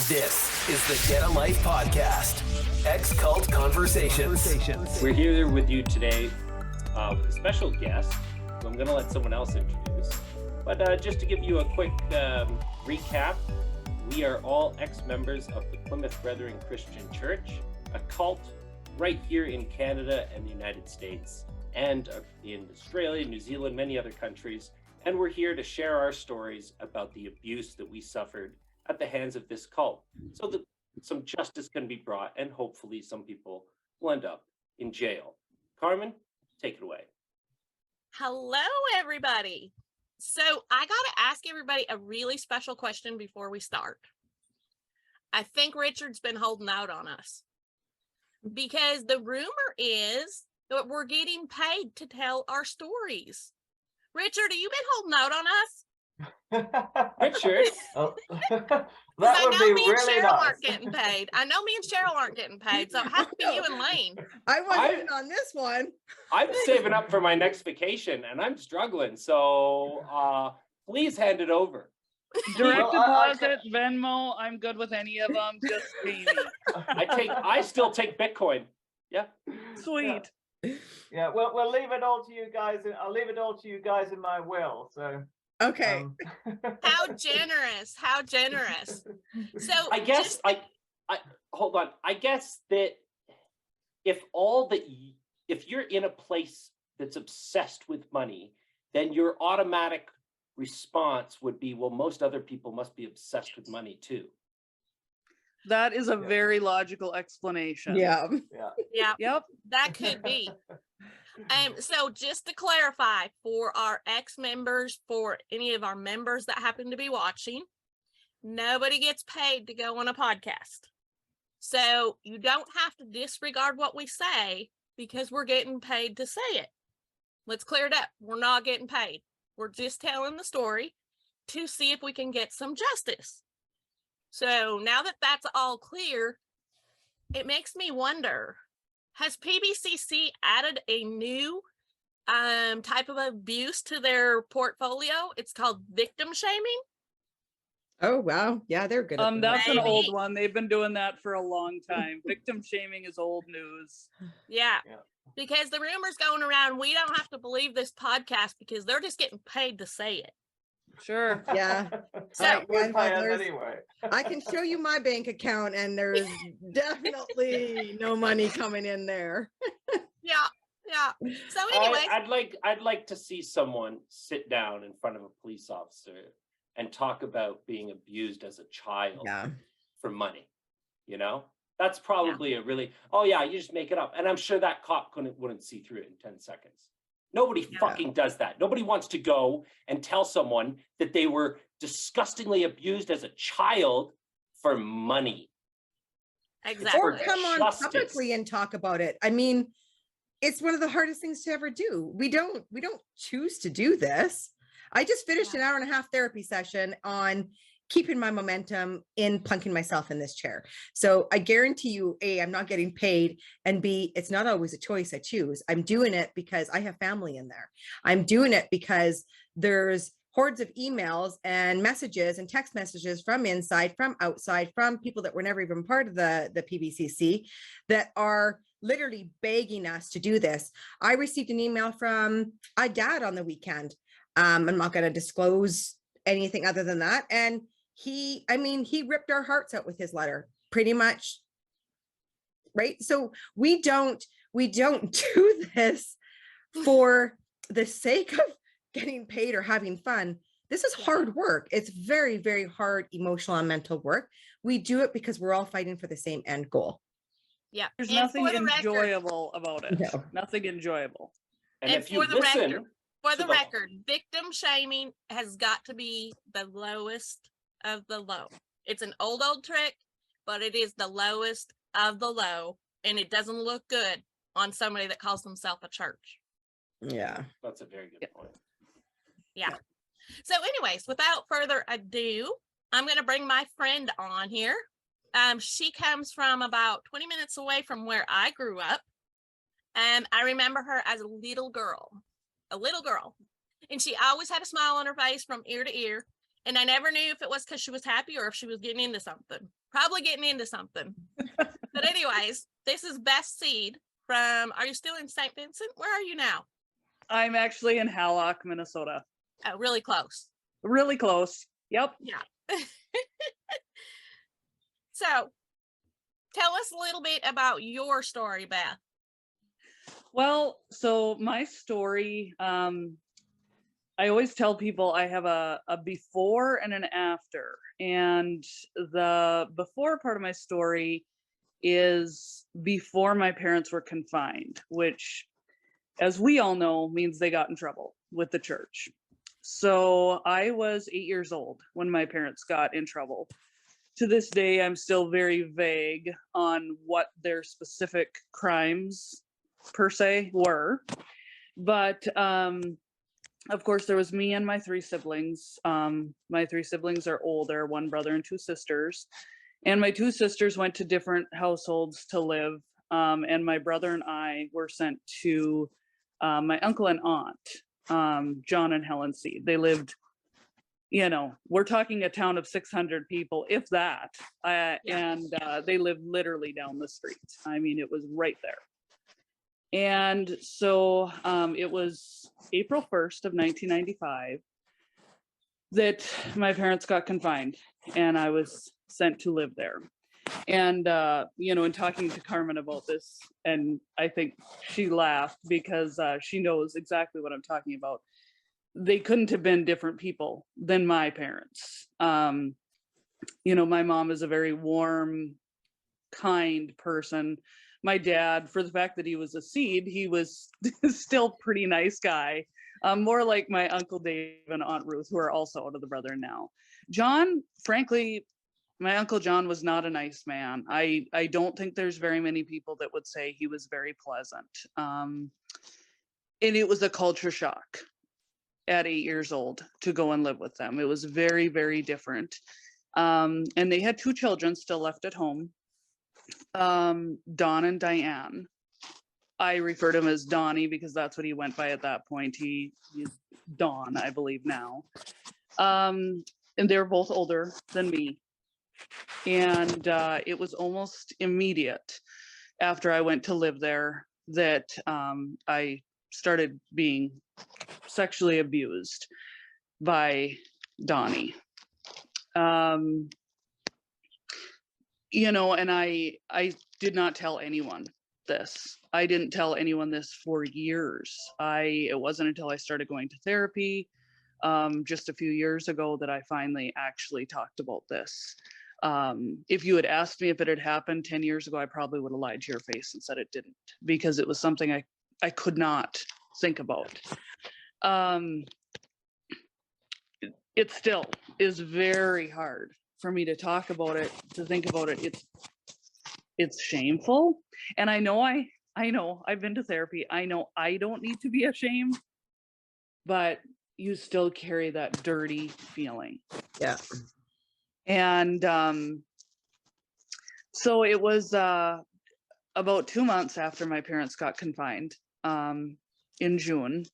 This is the Get a Life podcast, Ex-Cult Conversations. We're here with you today with a special guest, who I'm going to let someone else introduce. But just to give you a quick recap, we are all ex-members of the Plymouth Brethren Christian Church, a cult right here in Canada and the United States, and in Australia, New Zealand, many other countries. And we're here to share our stories about the abuse that we suffered at the hands of this cult, so that some justice can be brought, and hopefully some people will end up in jail. Carmen, take it away. Hello, everybody. So I got to ask everybody a really special question before we start. I think Richard's been holding out on us because the rumor is that we're getting paid to tell our stories. Richard, have you been holding out on us? Richard? Oh, that I would know be me and really Cheryl nice. aren't getting paid. I know me and Cheryl aren't getting paid, so it has to be you and Lane. I wasn't in on this one. I'm saving up for my next vacation, and I'm struggling, so please hand it over. Direct Well, I deposit, Venmo, I'm good with any of them. Just pay me. I still take Bitcoin. Yeah. Sweet. Yeah, we'll leave it all to you guys. I'll leave it all to you guys in my will. So Okay. How generous. How generous. So I guess I hold on. I guess that if you're in a place that's obsessed with money, then your automatic response would be, well, most other people must be obsessed with money too. That is a very logical explanation. Yeah. yeah, Yep. that could be. So just to clarify for our ex-members, for any of our members that happen to be watching, nobody gets paid to go on a podcast. So you don't have to disregard what we say because we're getting paid to say it. Let's clear it up. We're not getting paid. We're just telling the story to see if we can get some justice. So now that that's all clear, it makes me wonder, has PBCC added a new type of abuse to their portfolio? It's called victim shaming. Oh, wow. Yeah, they're good at that. That's an Maybe. old one. They've been doing that for a long time. Victim shaming is old news. Yeah. Yeah. Because the rumors going around, we don't have to believe this podcast because they're just getting paid to say it. Sure. Yeah. So Right, We'll and pay us there's- anyway. I can show you my bank account and there's definitely no money coming in there. yeah. So anyway, I'd like to see someone sit down in front of a police officer and talk about being abused as a child Yeah. for money. You know, that's probably a really, oh yeah, you just make it up. And I'm sure that cop wouldn't see through it in 10 seconds. Nobody fucking does that. Nobody wants to go and tell someone that they were disgustingly abused as a child for money. exactly. Or come on Justice. publicly and talk about it. I mean, it's one of the hardest things to ever do. We don't choose to do this. I just finished an hour and a half therapy session on keeping my momentum in plunking myself in this chair. So I guarantee you, A, I'm not getting paid, and B, it's not always a choice I choose. I'm doing it because I have family in there. I'm doing it because there's hordes of emails and messages and text messages from inside, from outside, from people that were never even part of the PBCC that are literally begging us to do this. I received an email from a dad on the weekend. I'm not going to disclose anything other than that. And he ripped our hearts out with his letter, pretty much. Right. So we don't do this for the sake of getting paid or having fun. This is hard work. It's very, very hard emotional and mental work. We do it because we're all fighting for the same end goal. Yeah. There's And nothing for the record- enjoyable about it. No. Nothing enjoyable. And And if you for the listen, record- For to the record, victim shaming has got to be the lowest of the low. It's an old trick, but it is the lowest of the low, and it doesn't look good on somebody that calls themselves a church. Yeah. that's a very good point. Yeah. So anyways, without further ado, I'm going to bring my friend on here. She comes from about 20 minutes away from where I grew up. And I remember her as a little girl. And she always had a smile on her face from ear to ear. And I never knew if it was because she was happy or if she was getting into something. Probably getting into something. But anyways, this is Beth Seed from, are you still in St. Vincent? Where are you now? I'm actually in Hallock, Minnesota. Oh, really close. Really close. Yep. Yeah. So tell us a little bit about your story, Beth. Well, so my story, I always tell people I have a before and an after. And the before part of my story is before my parents were confined, which, as we all know, means they got in trouble with the church. So I was 8 years old when my parents got in trouble. To this day, I'm still very vague on what their specific crimes per se were. But of course, there was me and my three siblings. My three siblings are older, one brother and two sisters. And my two sisters went to different households to live. And my brother and I were sent to my uncle and aunt, John and Helen Seed. They lived, we're talking a town of 600 people, if that. And they lived literally down the street. I mean, it was right there. And so it was April 1st of 1995 that my parents got confined and I was sent to live there. And, in talking to Carmen about this, and I think she laughed because she knows exactly what I'm talking about. They couldn't have been different people than my parents. My mom is a very warm, kind person. My dad, for the fact that he was a Seed, he was still pretty nice guy. More like my Uncle Dave and Aunt Ruth, who are also out of the brother now. John, frankly, my Uncle John was not a nice man. I don't think there's very many people that would say he was very pleasant. And it was a culture shock at 8 years old to go and live with them. It was very, very different. And they had two children still left at home. Don and Diane. I refer to him as Donnie because that's what he went by at that point. He's Don, I believe now. And they're both older than me. And it was almost immediate after I went to live there that I started being sexually abused by Donnie. And I did not tell anyone this. I didn't tell anyone this for years. It wasn't until I started going to therapy just a few years ago that I finally actually talked about this. If you had asked me if it had happened 10 years ago, I probably would have lied to your face and said it didn't, because it was something I could not think about. It still is very hard for me to talk about it, to think about it. It's shameful. And I know I've been to therapy. I know I don't need to be ashamed, but you still carry that dirty feeling. Yeah. And so it was about 2 months after my parents got confined, in June.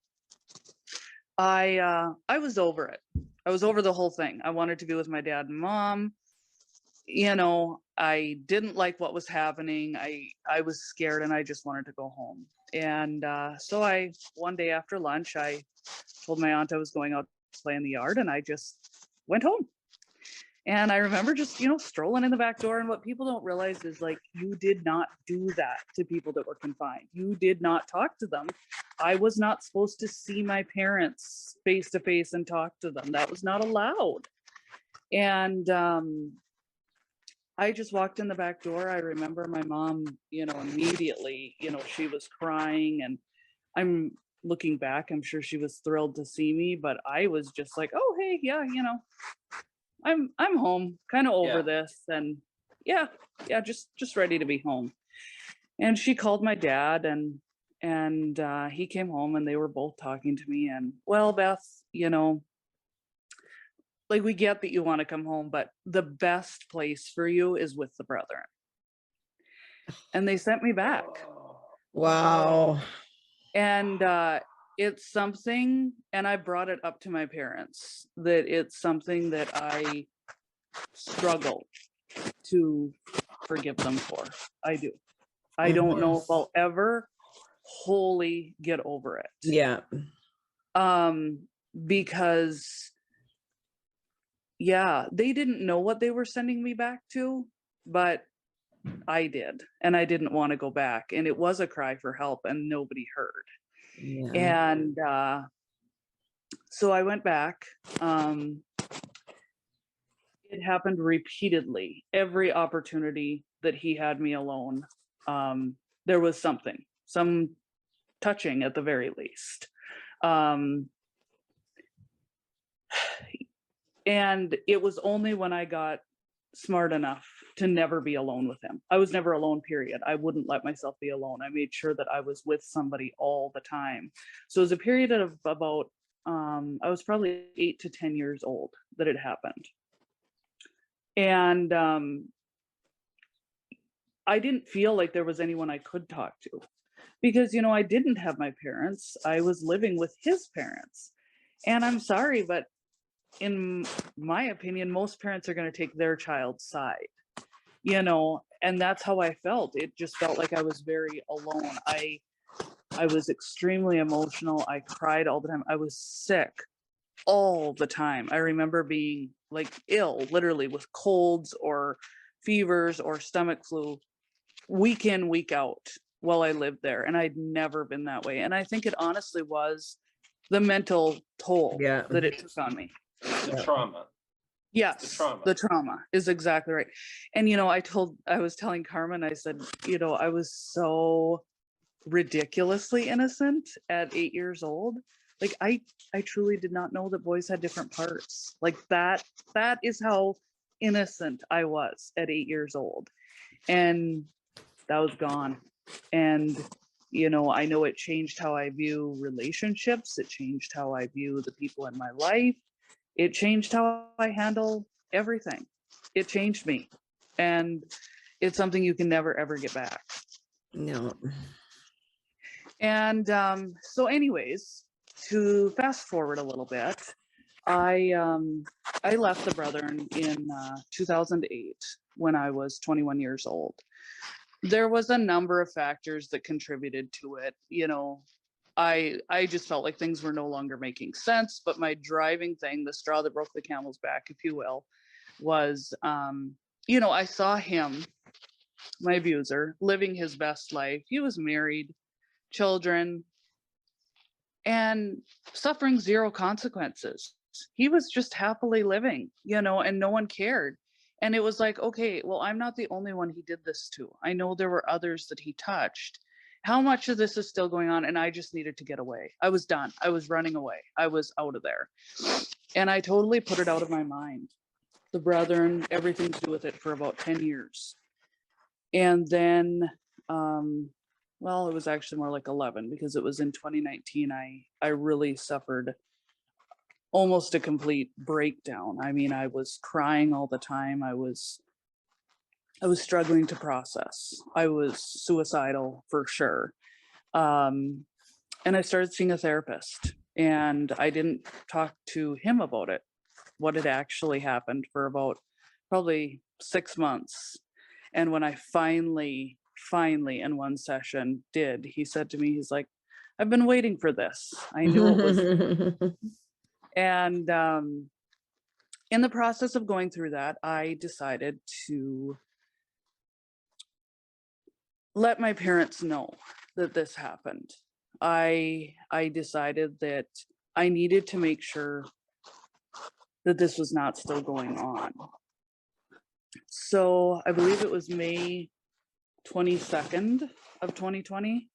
I was over it. I was over the whole thing. I wanted to be with my dad and mom. I didn't like what was happening. I was scared and I just wanted to go home. And so one day after lunch, I told my aunt I was going out to play in the yard, and I just went home. And I remember just, strolling in the back door. And what people don't realize is, like, you did not do that to people that were confined. You did not talk to them. I was not supposed to see my parents face to face and talk to them. That was not allowed. And I just walked in the back door. I remember my mom, immediately, she was crying, and I'm looking back, I'm sure she was thrilled to see me, but I was just like, oh, hey, yeah, I'm home, kind of over this, and just ready to be home. And she called my dad, and he came home, and they were both talking to me, and, well, Beth, like, we get that you want to come home, but the best place for you is with the brethren. And they sent me back. Wow. And it's something, and I brought it up to my parents, that it's something that I struggle to forgive them for. I do. I don't know if I'll ever wholly get over it. Yeah. Because yeah, they didn't know what they were sending me back to, but I did, and I didn't want to go back, and it was a cry for help, and nobody heard. Yeah. And so I went back. It happened repeatedly. Every opportunity that he had me alone, there was some touching at the very least. And it was only when I got smart enough to never be alone with him. I was never alone, period. I wouldn't let myself be alone. I made sure that I was with somebody all the time. So it was a period of about, I was probably 8 to 10 years old that it happened. And I didn't feel like there was anyone I could talk to because, you know, I didn't have my parents. I was living with his parents. And I'm sorry, but in my opinion, most parents are going to take their child's side, you know, and that's how I felt. It just felt like I was very alone. I was extremely emotional. I cried all the time. I was sick all the time. I remember being like ill, literally with colds or fevers or stomach flu, week in, week out while I lived there. And I'd never been that way. And I think it honestly was the mental toll that it took on me. The trauma. Yes, the trauma is exactly right. And, you know, I was telling Carmen, I said, you know, I was so ridiculously innocent at 8 years old. Like I truly did not know that boys had different parts. Like that is how innocent I was at 8 years old. And that was gone. And, you know, I know it changed how I view relationships. It changed how I view the people in my life. It changed how I handle everything. It changed me. And it's something you can never, ever get back. No. And so anyways, to fast forward a little bit, I left the Brethren in 2008 when I was 21 years old. There was a number of factors that contributed to it. You know, I just felt like things were no longer making sense, but my driving thing, the straw that broke the camel's back, if you will, was, you know, I saw him, my abuser, living his best life. He was married, children, and suffering zero consequences. He was just happily living, you know, and no one cared. And it was like, okay, well, I'm not the only one he did this to. I know there were others that he touched. How much of this is still going on? And I just needed to get away. I was done. I was running away. I was out of there. And I totally put it out of my mind. The Brethren, everything to do with it for about 10 years. And then, well, it was actually more like 11 because it was in 2019. I really suffered almost a complete breakdown. I mean, I was crying all the time. I was struggling to process. I was suicidal for sure. And I started seeing a therapist, and I didn't talk to him about it, what had actually happened, for about probably 6 months. And when I finally in one session did, he said to me, he's like, I've been waiting for this. I knew it was. And in the process of going through that, I decided to let my parents know that this happened. I decided that I needed to make sure that this was not still going on. So I believe it was May 22nd of 2020.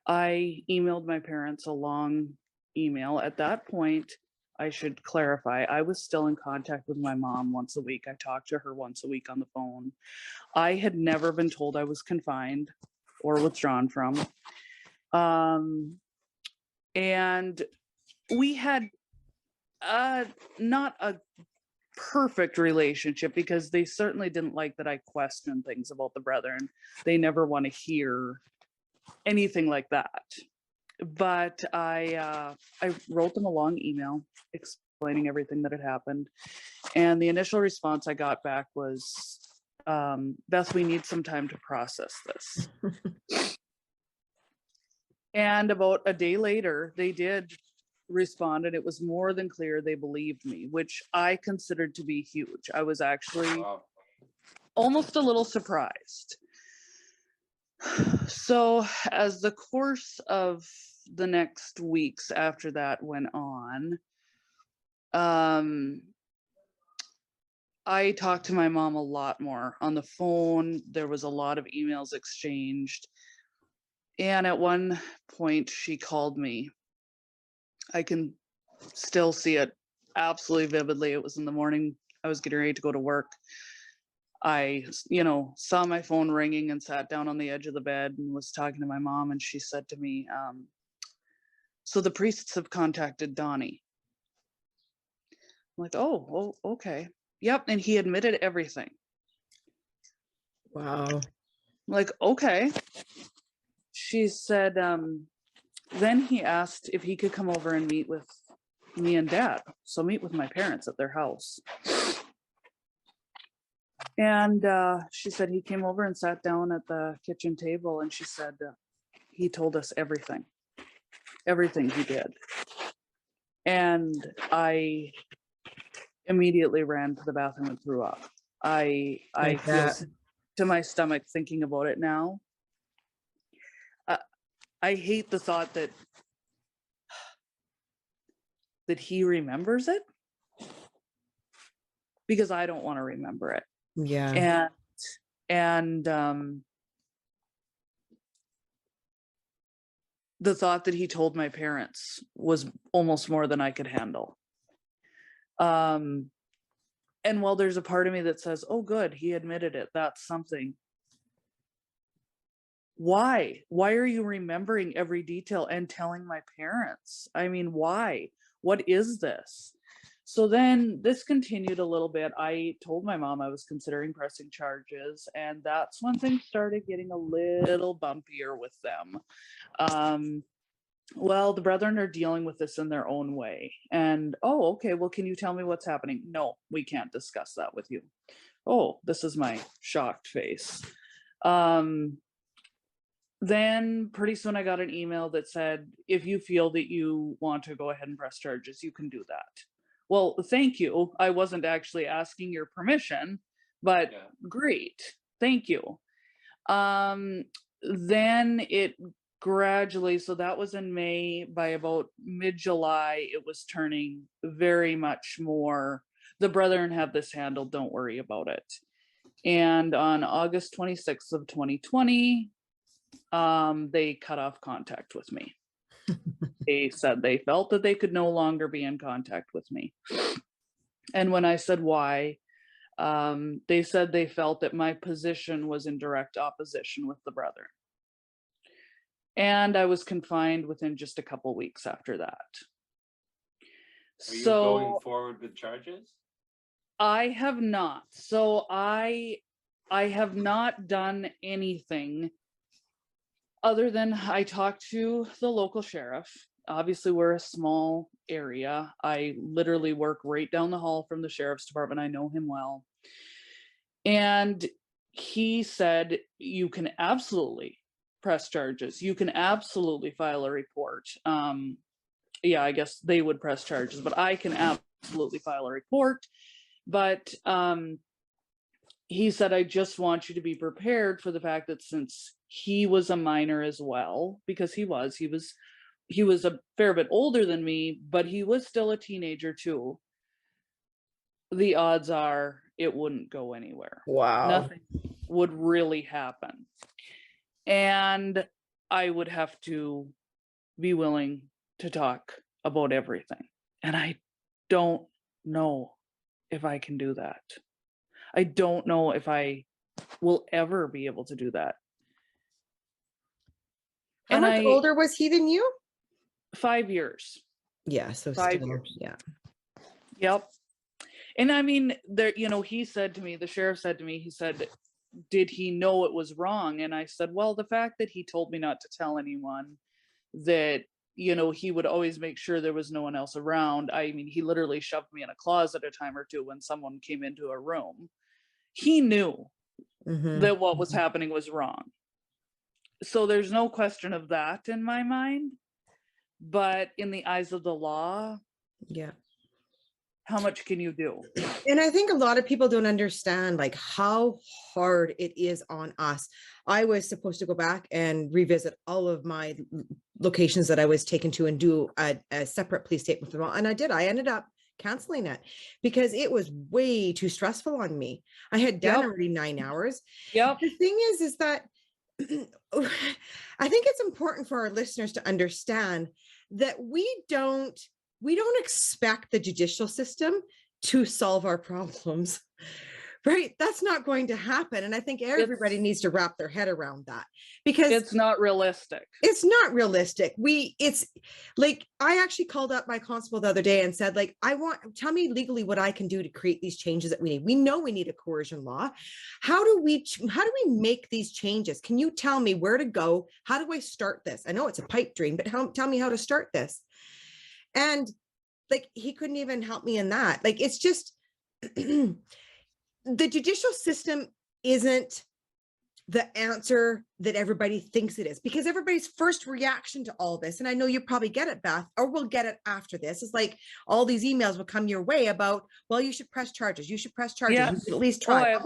I emailed my parents a long email. At that point, I should clarify, I was still in contact with my mom once a week. I talked to her once a week on the phone. I had never been told I was confined or withdrawn from. And we had not a perfect relationship because they certainly didn't like that I questioned things about the Brethren. They never want to hear anything like that. but I wrote them a long email explaining everything that had happened. And the initial response I got back was, Beth, we need some time to process this. And about a day later, they did respond, and it was more than clear they believed me, which I considered to be huge. I was actually almost a little surprised. So as the course of the next weeks after that went on, I talked to my mom a lot more on the phone. There was a lot of emails exchanged. And at one point she called me. I can still see it absolutely vividly. It was in the morning. I was getting ready to go to work. I, saw my phone ringing and sat down on the edge of the bed and was talking to my mom. And she said to me, so the priests have contacted Donnie. I'm like, oh, okay. Yep. And he admitted everything. Wow. I'm like, okay. She said, then he asked if he could come over and meet with me and Dad. So meet with my parents at their house. And she said he came over and sat down at the kitchen table, and she said he told us everything he did. And I immediately ran to the bathroom and threw up. I feel sick to my stomach thinking about it now. I hate the thought that he remembers it, because I don't want to remember it. Yeah. And the thought that he told my parents was almost more than I could handle. And while there's a part of me that says, oh, good, he admitted it, that's something. Why are you remembering every detail and telling my parents? I mean, why? What is this? So then this continued a little bit. I told my mom I was considering pressing charges, and that's when things started getting a little bumpier with them. Well, the brethren are dealing with this in their own way. And, oh, okay, well, can you tell me what's happening? No, we can't discuss that with you. Oh, this is my shocked face. Then pretty soon I got an email that said, if you feel that you want to go ahead and press charges, you can do that. Well, thank you. I wasn't actually asking your permission, but great. Thank you. Then it gradually, so that was in May, by about mid-July, it was turning very much more, the brethren have this handled, don't worry about it. And on August 26th of 2020, they cut off contact with me. They said they felt that they could no longer be in contact with me. And when I said why, they said they felt that my position was in direct opposition with the brethren. And I was confined within just a couple weeks after that. Are you going forward with charges? I have not. So I have not done anything other than I talked to the local sheriff. Obviously, we're a small area. I literally work right down the hall from the sheriff's department. I know him well. And he said, you can absolutely press charges. You can absolutely file a report. Yeah, I guess they would press charges, but I can absolutely file a report. But he said, I just want you to be prepared for the fact that since he was a minor as well, because he was a fair bit older than me, but he was still a teenager too. The odds are it wouldn't go anywhere. Wow. Nothing would really happen. And I would have to be willing to talk about everything. And I don't know if I can do that. I don't know if I will ever be able to do that. How much older was he than you? 5 years. Yeah. So 5 still, years. yeah. Yep. And I mean, there, he said to me, the sheriff said to me, he said, did he know it was wrong? And I said, well, the fact that he told me not to tell anyone that, you know, he would always make sure there was no one else around. I mean, he literally shoved me in a closet a time or two when someone came into a room. He knew that what was happening was wrong. So there's no question of that in my mind. But in the eyes of the law, Yeah. how much can you do? And I think a lot of people don't understand like how hard it is on us. I was supposed to go back and revisit all of my locations that I was taken to and do a separate police statement for them all. And I did. I ended up canceling it because it was way too stressful on me. I had done already 9 hours. Yep. The thing is that I think it's important for our listeners to understand that we don't expect the judicial system to solve our problems, right? That's not going to happen. And I think everybody needs to wrap their head around that because it's not realistic. It's not realistic. It's like, I actually called up my constable the other day and said, like, tell me legally what I can do to create these changes that we need. We know we need a coercion law. How do we make these changes? Can you tell me where to go? How do I start this? I know it's a pipe dream, but tell me how to start this. And like, he couldn't even help me in that. Like, it's just, the judicial system isn't the answer that everybody thinks it is, because everybody's first reaction to all this, and I know you probably get it, Beth, or we'll get it after this, is like all these emails will come your way about, well, you should press charges. You should press charges. Yes. You should at least try.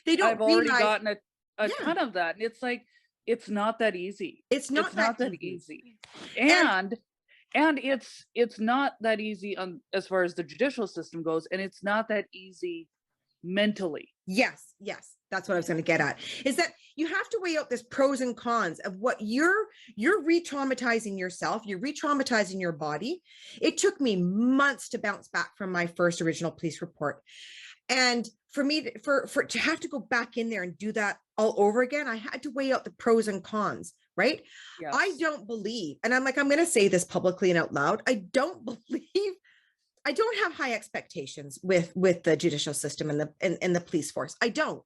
They don't I've already realize, gotten a ton of that. And it's like, it's not that easy. It's not that easy. And it's not that easy as far as the judicial system goes, and it's not that easy mentally. Yes, that's what I was going to get at, is that you have to weigh out this pros and cons of what you're re-traumatizing yourself, you're re-traumatizing your body. It took me months to bounce back from my first original police report. And for me to have to go back in there and do that all over again, I had to weigh out the pros and cons, right? Yes. I don't believe, and I'm going to say this publicly and out loud, I don't have high expectations with the judicial system and the police force. I don't.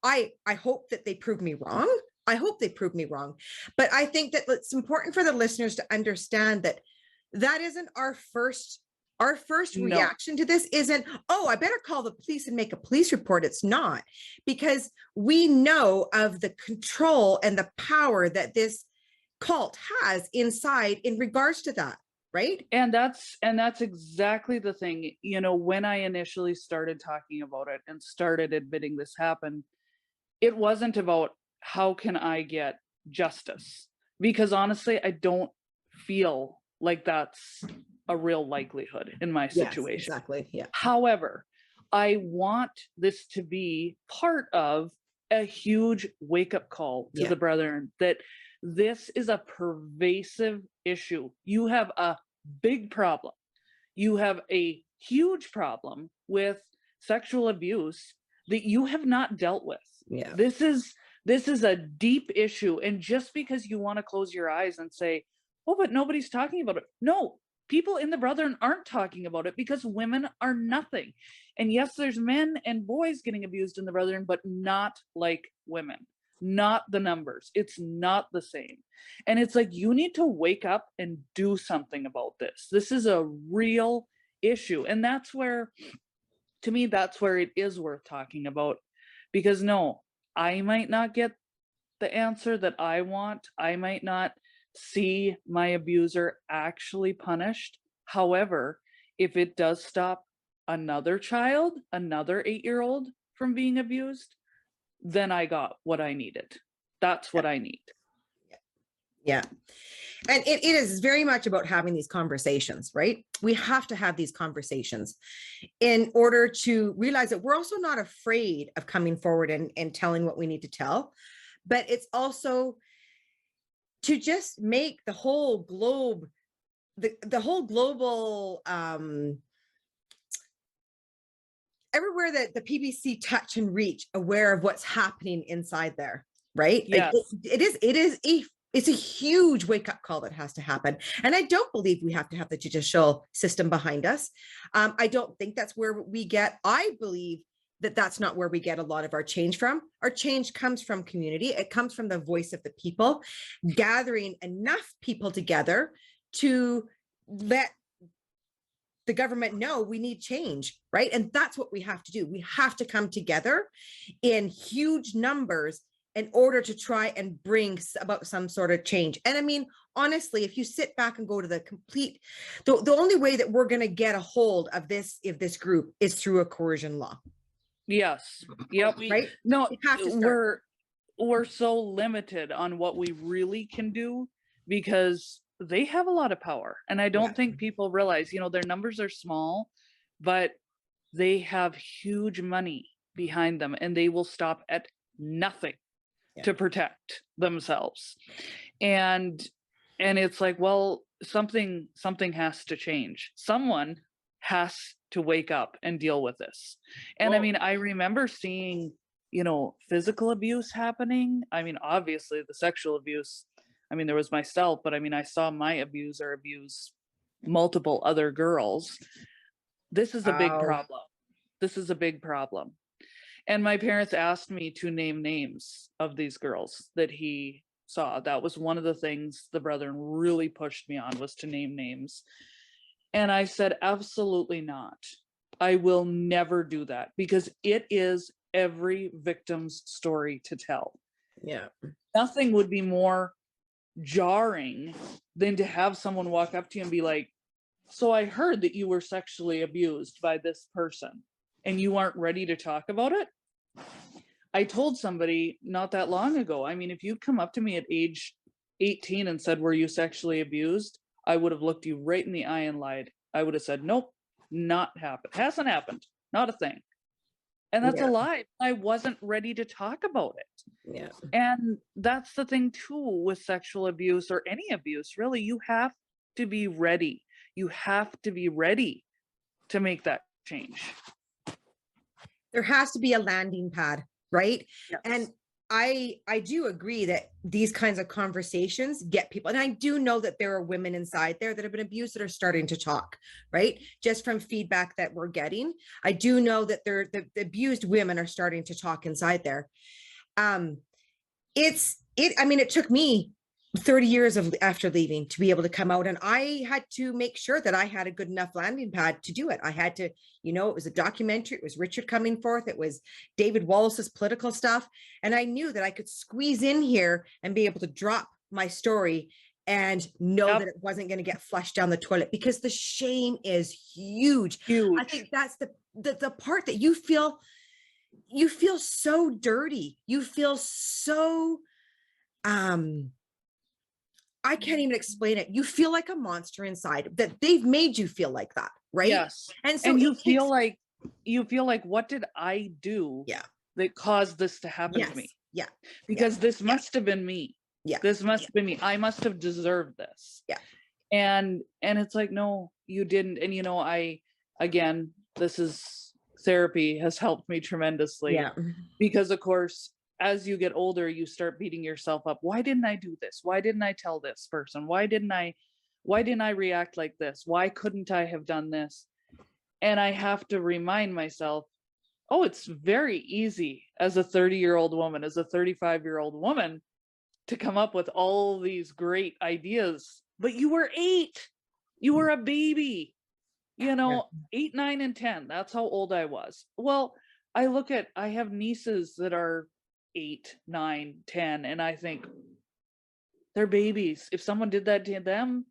I hope that they prove me wrong. I hope they prove me wrong. But I think that it's important for the listeners to understand that isn't our first reaction to this isn't, oh, I better call the police and make a police report. It's not, because we know of the control and the power that this cult has inside in regards to that. Right. And that's exactly the thing. You know, when I initially started talking about it and started admitting this happened, it wasn't about how can I get justice, because honestly, I don't feel like that's a real likelihood in my situation. Yes, exactly. Yeah. However, I want this to be part of a huge wake-up call to the brethren that this is a pervasive issue. You have a big problem. You have a huge problem with sexual abuse that you have not dealt with. Yeah. This is a deep issue. And just because you want to close your eyes and say, oh, but nobody's talking about it. No, people in the Brethren aren't talking about it because women are nothing. And yes, there's men and boys getting abused in the Brethren, but not like women. Not the numbers. It's not the same. And it's like, you need to wake up and do something about this. This is a real issue. And that's where, to me, that's where it is worth talking about. Because no, I might not get the answer that I want. I might not see my abuser actually punished. However, if it does stop another child, another 8-year-old from being abused, then I got what I needed. That's what I need. Yeah. And it is very much about having these conversations, right? We have to have these conversations in order to realize that we're also not afraid of coming forward and telling what we need to tell, but it's also to just make the whole globe, the whole global, everywhere that the PBC touch and reach, aware of what's happening inside there, right? Yes. Like it's a huge wake-up call that has to happen. And I don't believe we have to have the judicial system behind us. I don't think that's where we get. I believe that that's not where we get a lot of our change from. Our change comes from community. It comes from the voice of the people, gathering enough people together to let the government know we need change, right? And that's what we have to do. We have to come together in huge numbers in order to try and bring about some sort of change. And I mean, honestly, if you sit back and go to the only way that we're going to get a hold of this, if this group, is through a coercion law. Yes. Yep. Right? No, We have to start. we're so limited on what we really can do because they have a lot of power. And I don't think people realize, their numbers are small, but they have huge money behind them and they will stop at nothing to protect themselves. And it's like, well, something has to change. Someone has to wake up and deal with this. And I mean, I remember seeing, physical abuse happening. I mean, obviously the sexual abuse, I mean, there was myself, but I mean, I saw my abuser abuse multiple other girls. This is a big problem. This is a big problem. And my parents asked me to name names of these girls that he saw. That was one of the things the brethren really pushed me on, was to name names. And I said, absolutely not. I will never do that, because it is every victim's story to tell. Yeah. Nothing would be more jarring than to have someone walk up to you and be like, so I heard that you were sexually abused by this person and you aren't ready to talk about it. I told somebody not that long ago, I mean, if you'd come up to me at age 18 and said, were you sexually abused? I would have looked you right in the eye and lied. I would have said, nope, not happened. Hasn't happened. Not a thing. And that's a lie. I wasn't ready to talk about it. Yeah. And that's the thing too with sexual abuse, or any abuse, really. You have to be ready. You have to be ready to make that change. There has to be a landing pad, right? Yes. And I do agree that these kinds of conversations get people, and I do know that there are women inside there that have been abused that are starting to talk, right? Just from feedback that we're getting, I do know that the abused women are starting to talk inside there. I mean, it took me 30 years after leaving to be able to come out, and I had to make sure that I had a good enough landing pad to do it. I had to, it was a documentary, it was Richard coming forth, it was David Wallace's political stuff, and I knew that I could squeeze in here and be able to drop my story and know that it wasn't going to get flushed down the toilet, because the shame is huge. I think that's the part that you feel so dirty, you feel so I can't even explain it. You feel like a monster inside, that they've made you feel like that, right? Yes. And so you feel like, what did I do that caused this to happen to me? Yeah. Because this must have been me. Yeah. This must have been me. I must have deserved this. Yeah. And it's like, no, you didn't. And again, this is therapy has helped me tremendously. Yeah. Because of course, as you get older, you start beating yourself up. Why didn't I do this? Why didn't I tell this person? Why didn't I react like this? Why couldn't I have done this? And I have to remind myself, oh, it's very easy as a 30-year-old woman, as a 35-year-old woman, to come up with all these great ideas. But you were 8. You were a baby. 8, 9, and 10. That's how old I was. Well, I have nieces that are 8, 9, 10, and I think they're babies. If someone did that to them,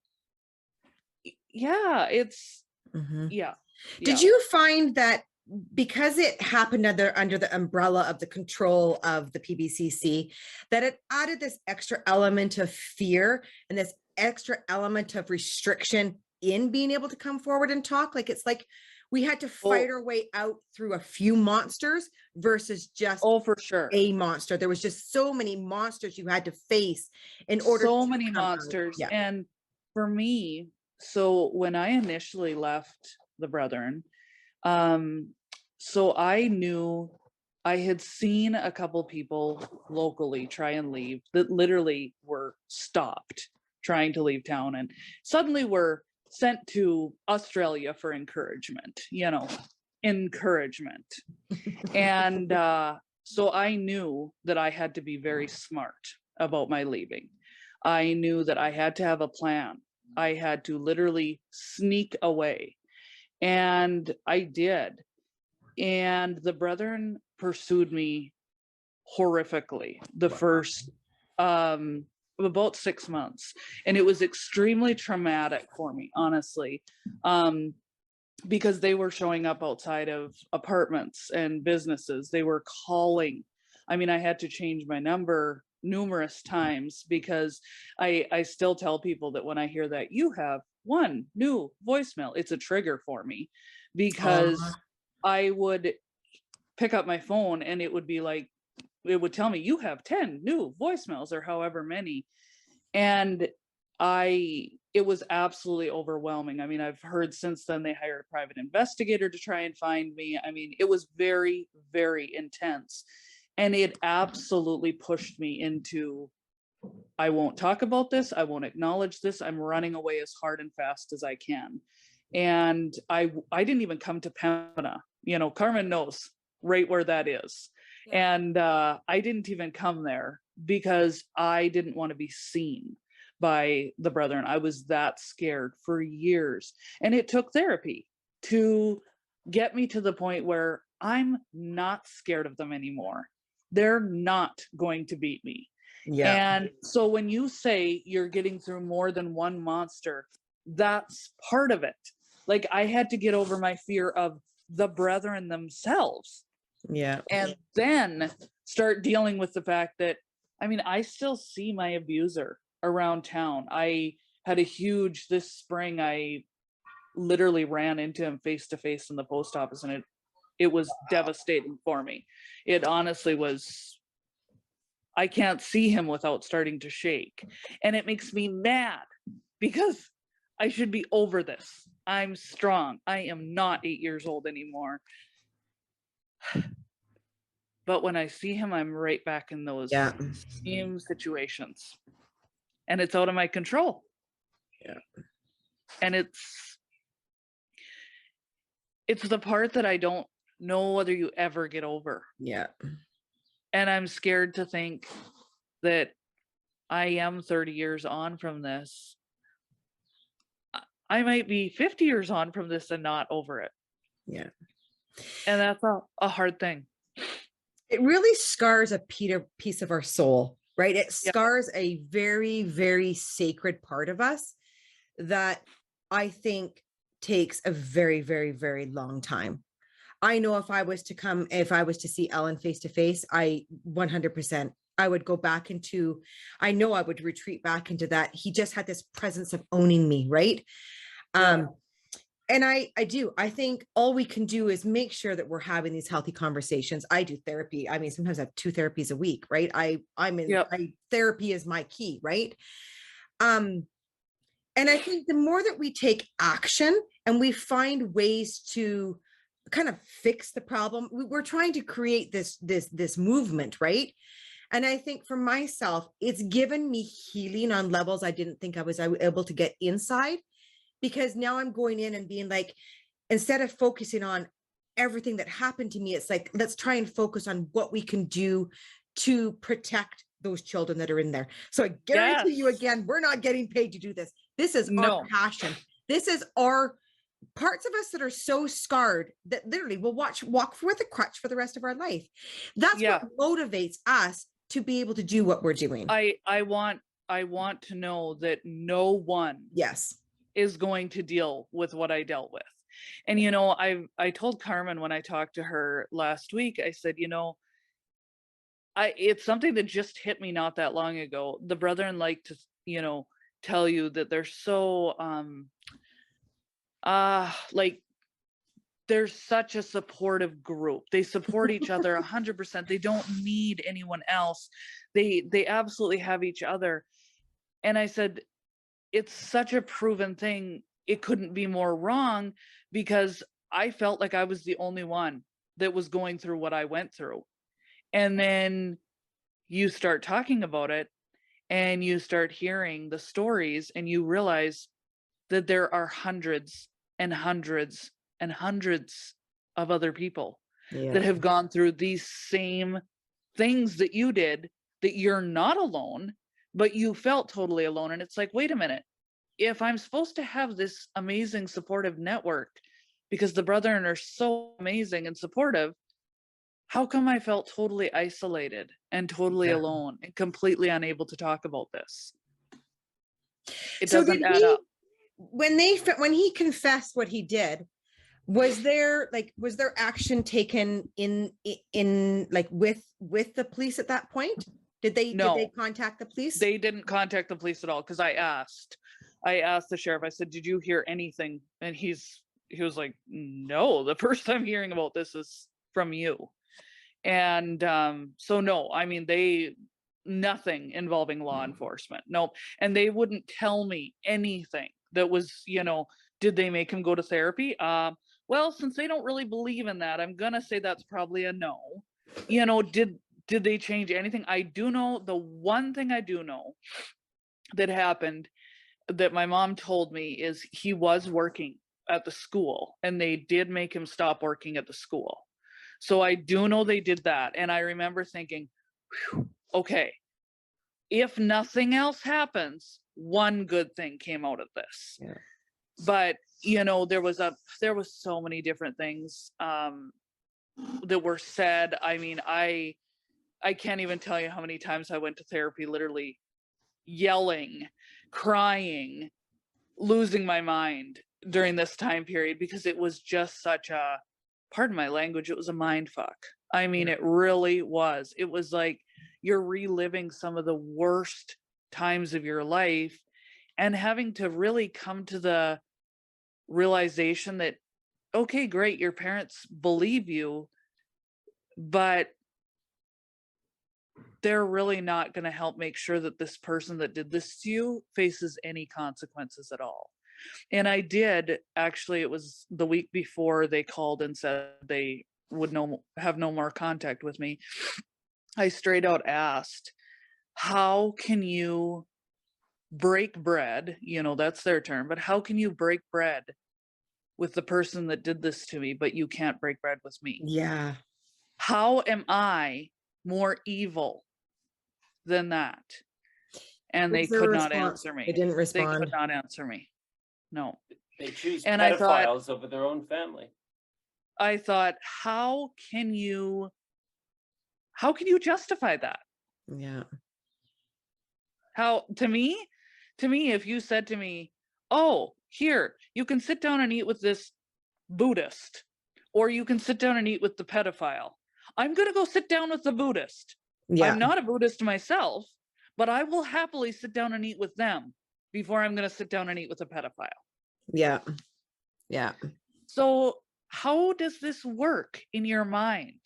it's Did you find that because it happened under the umbrella of the control of the PBCC, that it added this extra element of fear and this extra element of restriction in being able to come forward and talk? Like, it's like we had to fight our way out through a few monsters versus just for sure a monster. There was just so many monsters you had to face in order. So many monsters. Yeah. And for me, so when I initially left the Brethren, so I knew I had seen a couple people locally try and leave that literally were stopped trying to leave town and suddenly were sent to Australia for encouragement, encouragement. And so I knew that I had to be very smart about my leaving. I knew that I had to have a plan. I had to literally sneak away. And I did. And the brethren pursued me horrifically the first about 6 months. And it was extremely traumatic for me, honestly. Because they were showing up outside of apartments and businesses. They were calling. I mean, I had to change my number numerous times because I still tell people that when I hear that you have one new voicemail, it's a trigger for me, because I would pick up my phone and it would be like, it would tell me you have 10 new voicemails or however many. And it was absolutely overwhelming. I mean, I've heard since then they hired a private investigator to try and find me. I mean, it was very, very intense. And it absolutely pushed me into, I won't talk about this. I won't acknowledge this. I'm running away as hard and fast as I can. And I didn't even come to Pembina. You know, Carmen knows right where that is. Yeah. And I didn't even come there because I didn't want to be seen by the brethren. I was that scared for years. And it took therapy to get me to the point where I'm not scared of them anymore. They're not going to beat me. Yeah. And so when you say you're getting through more than one monster, that's part of it. Like, I had to get over my fear of the brethren themselves. Yeah. And then start dealing with the fact that, I mean, I still see my abuser around town. I had this spring, I literally ran into him face to face in the post office, and it was devastating for me. It honestly was. I can't see him without starting to shake. And it makes me mad because I should be over this. I'm strong. I am not 8 years old anymore. But when I see him, I'm right back in those same situations. And it's out of my control. Yeah. And it's the part that I don't know whether you ever get over. Yeah. And I'm scared to think that I am 30 years on from this. I might be 50 years on from this and not over it. Yeah. And that's a hard thing. It really scars a piece of our soul, right? It scars a very, very sacred part of us that I think takes a very, very, very long time. I know if I was to see Ellen face to face, 100%, I would go back into, I know I would retreat back into that. He just had this presence of owning me, right? Yeah. And I think all we can do is make sure that we're having these healthy conversations. I do therapy. I mean, sometimes I have 2 therapies a week, right? Therapy is my key, right? And I think the more that we take action and we find ways to kind of fix the problem, we're trying to create this movement, right? And I think for myself, it's given me healing on levels I didn't think I was able to get inside. Because now I'm going in and being like, instead of focusing on everything that happened to me, it's like, let's try and focus on what we can do to protect those children that are in there. So I guarantee you again, we're not getting paid to do this. This is our passion. This is our parts of us that are so scarred that literally will walk with a crutch for the rest of our life. That's what motivates us to be able to do what we're doing. I want to know that no one is going to deal with what I dealt with. And, you know, I told Carmen when I talked to her last week, I said, you know, it's something that just hit me not that long ago. The brethren like to, you know, tell you that they're so, like, they're such a supportive group. They support each other 100%. They don't need anyone else. They absolutely have each other. And I said, it's such a proven thing. It couldn't be more wrong, because I felt like I was the only one that was going through what I went through. And then you start talking about it and you start hearing the stories and you realize that there are hundreds and hundreds and hundreds of other people Yeah. that have gone through these same things that you did, that you're not alone, but you felt totally alone. And it's like, wait a minute, if I'm supposed to have this amazing supportive network because the brethren are so amazing and supportive, how come I felt totally isolated and totally Yeah. alone and completely unable to talk about this? It So doesn't did add he, up. when he confessed what he did, was there action taken in like with the police at that point? Did they No. contact the police? They didn't contact the police at all, because I asked the sheriff, I said, did you hear anything? And he was like, no, the first I'm hearing about this is from you. And so no, I mean, nothing involving law enforcement. Nope. And they wouldn't tell me anything that was, did they make him go to therapy? Well, since they don't really believe in that, I'm gonna say that's probably a no. Did they change anything? I do know, the one thing I do know that happened that my mom told me is he was working at the school, and they did make him stop working at the school. So I do know they did that. And I remember thinking, whew, okay, if nothing else happens, one good thing came out of this. Yeah. But there was so many different things that were said. I mean, I can't even tell you how many times I went to therapy, literally yelling, crying, losing my mind during this time period, because it was just such a, pardon my language, it was a mind fuck. I mean, it really was. It was like you're reliving some of the worst times of your life and having to really come to the realization that, okay, great, your parents believe you, but they're really not going to help make sure that this person that did this to you faces any consequences at all. And I did, actually, it was the week before they called and said they would have no more contact with me. I straight out asked, how can you break bread? That's their term, but how can you break bread with the person that did this to me, but you can't break bread with me? Yeah. How am I more evil than that? And they Was there a could not response? answer me. They didn't They respond. could not answer me. No. They choose And I thought, pedophiles over their own family. I thought, how can you justify that? Yeah. How, to me, if you said to me, oh, here, you can sit down and eat with this Buddhist, or you can sit down and eat with the pedophile, I'm going to go sit down with the Buddhist. Yeah. I'm not a Buddhist myself, but I will happily sit down and eat with them before I'm going to sit down and eat with a pedophile. Yeah. Yeah. So how does this work in your mind?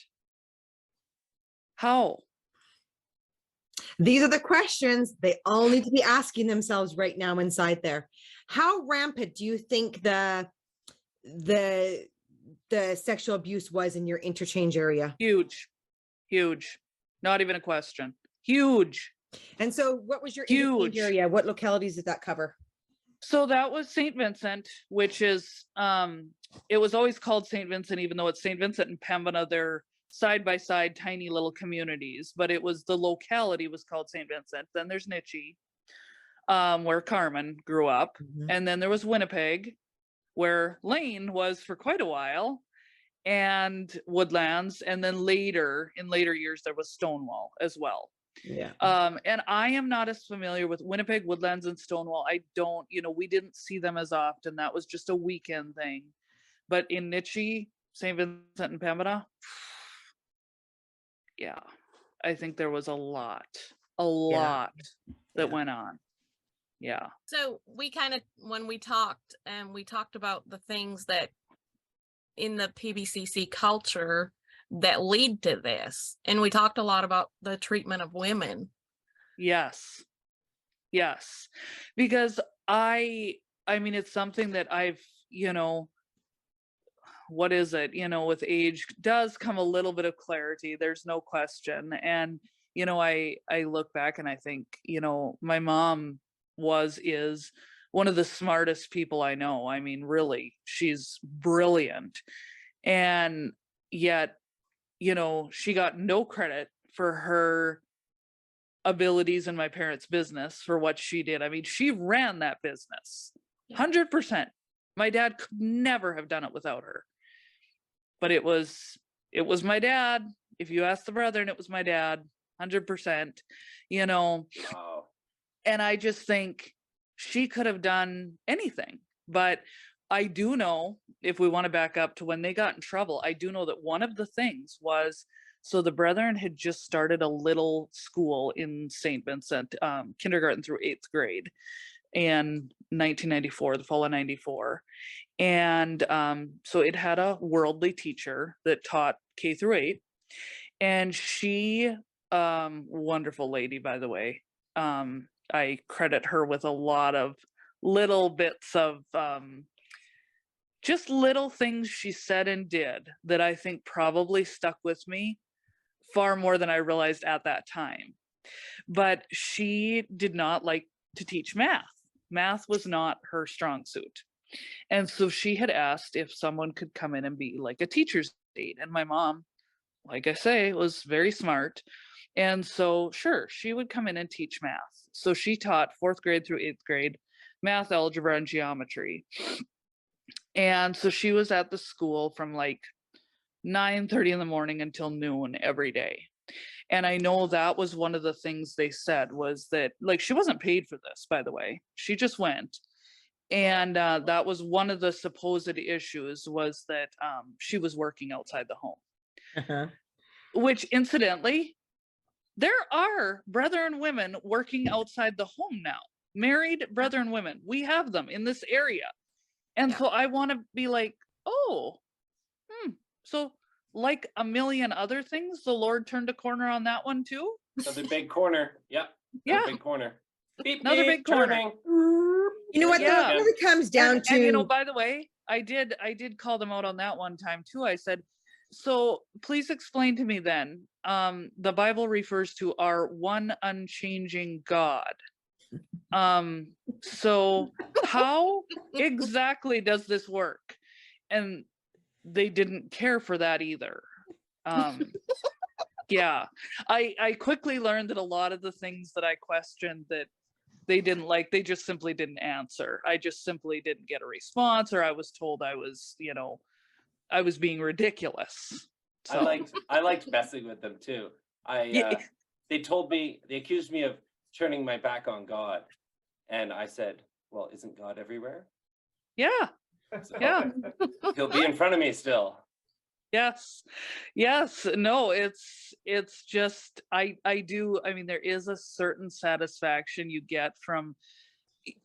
How? These are the questions they all need to be asking themselves right now inside there. How rampant do you think the sexual abuse was in your interchange area? Huge. Not even a question. Huge. And so what was your Huge. interchange area? What localities did that cover? So that was St. Vincent, which is, it was always called St. Vincent, even though it's St. Vincent and Pembina, they're side by side, tiny little communities, but it was, the locality was called St. Vincent. Then there's Nitchie, where Carmen grew up. And then there was Winnipeg, where Lane was for quite a while, and Woodlands. And then in later years, there was Stonewall as well. Yeah. And I am not as familiar with Winnipeg, Woodlands, and Stonewall. I don't, we didn't see them as often. That was just a weekend thing. But in Nitchie, St. Vincent and Pembina, yeah, I think there was a lot that went on. Yeah. So we kind of, when we talked about the things that in the PBCC culture that lead to this, and we talked a lot about the treatment of women. Yes, because I mean, it's something that I've, what is it, with age does come a little bit of clarity. There's no question. And, I look back and I think, my mom is one of the smartest people I know. I mean, really, she's brilliant. And yet, you know, she got no credit for her abilities in my parents' business for what she did. I mean, she ran that business 100%. My dad could never have done it without her. But it was my dad. If you ask the brethren, it was my dad, 100%, you know. Wow. And I just think she could have done anything. But I do know, if we want to back up to when they got in trouble, I do know that one of the things was, so the brethren had just started a little school in St. Vincent, kindergarten through 8th grade in 1994, the fall of 94. And so it had a worldly teacher that taught K through 8. And she, wonderful lady, by the way, I credit her with a lot of little bits of just little things she said and did that I think probably stuck with me far more than I realized at that time. But she did not like to teach math. Math was not her strong suit. And so she had asked if someone could come in and be like a teacher's aide. And my mom, like I say, was very smart. And so, sure, she would come in and teach math. So she taught 4th grade through 8th grade math, algebra, and geometry. And so she was at the school from like 9:30 in the morning until noon every day. And I know that was one of the things they said was that, like, she wasn't paid for this, by the way. She just went. And that was one of the supposed issues, was that she was working outside the home. Which, incidentally, there are brethren women working outside the home now. Married brethren women. We have them in this area. And so I want to be like, oh, so like a million other things, the Lord turned a corner on that one too. Another big corner. Yep. Yeah. Big corner. Beep, Another beep, big corner. turning. You know what? Yeah. Though, it really comes down to. And you know, by the way, I did call them out on that one time too. I said, so please explain to me then. The Bible refers to our one unchanging God. So how exactly does this work? And they didn't care for that either. Yeah, I quickly learned that a lot of the things that I questioned that they didn't like, they just simply didn't answer. I just simply didn't get a response, or I was told I was, you know, I was being ridiculous. So. I liked messing with them too. They told me, they accused me of turning my back on God. And I said, well, isn't God everywhere? Yeah. So Yeah. He'll be in front of me still. Yes. No, it's just, I mean, there is a certain satisfaction you get from,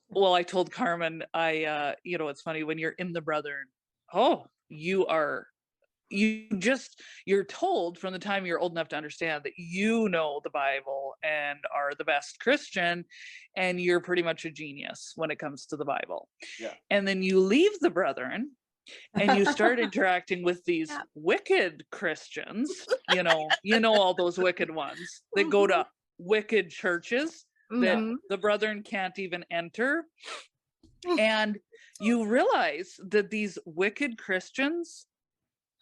well, I told Carmen, you know, it's funny when you're in the brethren, you're told from the time you're old enough to understand that you know the Bible and are the best Christian, and you're pretty much a genius when it comes to the Bible. Yeah. And then you leave the brethren and you start interacting with these wicked Christians, you know all those wicked ones that go to wicked churches that the brethren can't even enter. And you realize that these wicked Christians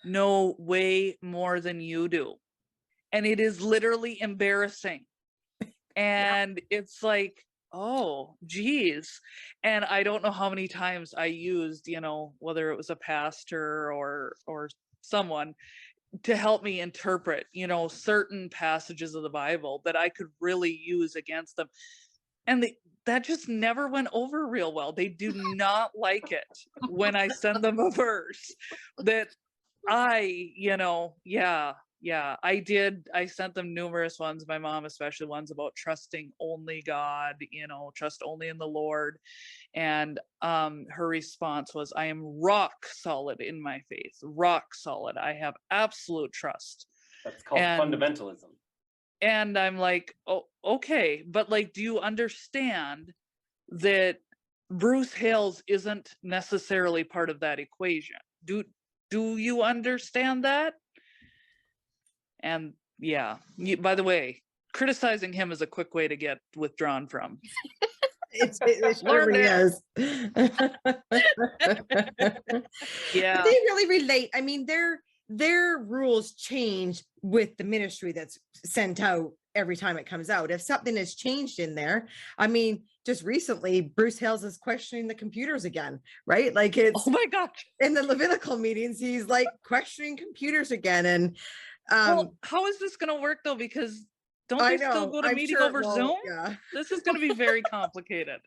know way more than you do. And it is literally embarrassing. And it's like, oh, geez. And I don't know how many times I used, you know, whether it was a pastor or someone to help me interpret, you know, certain passages of the Bible that I could really use against them. And that just never went over real well. They do not like it when I send them a verse that I did. I sent them numerous ones, my mom especially, ones about trusting only God, you know, trust only in the Lord. And her response was, I am rock solid in my faith, rock solid. I have absolute trust. That's called fundamentalism. And I'm like, oh, okay. But like, do you understand that Bruce Hales isn't necessarily part of that equation? Do you understand that? And yeah, by the way, criticizing him is a quick way to get withdrawn from. It Learned surely it. is. Yeah. But they really relate. I mean, their rules change with the ministry that's sent out every time it comes out. If something has changed in there, I mean, just recently, Bruce Hales is questioning the computers again, right? Like it's Oh my gosh. in the Levitical meetings, he's like questioning computers again. And Well, how is this going to work though? Because don't I they still know, go to I'm meeting sure it over won't, Zoom? yeah. This is going to be very complicated.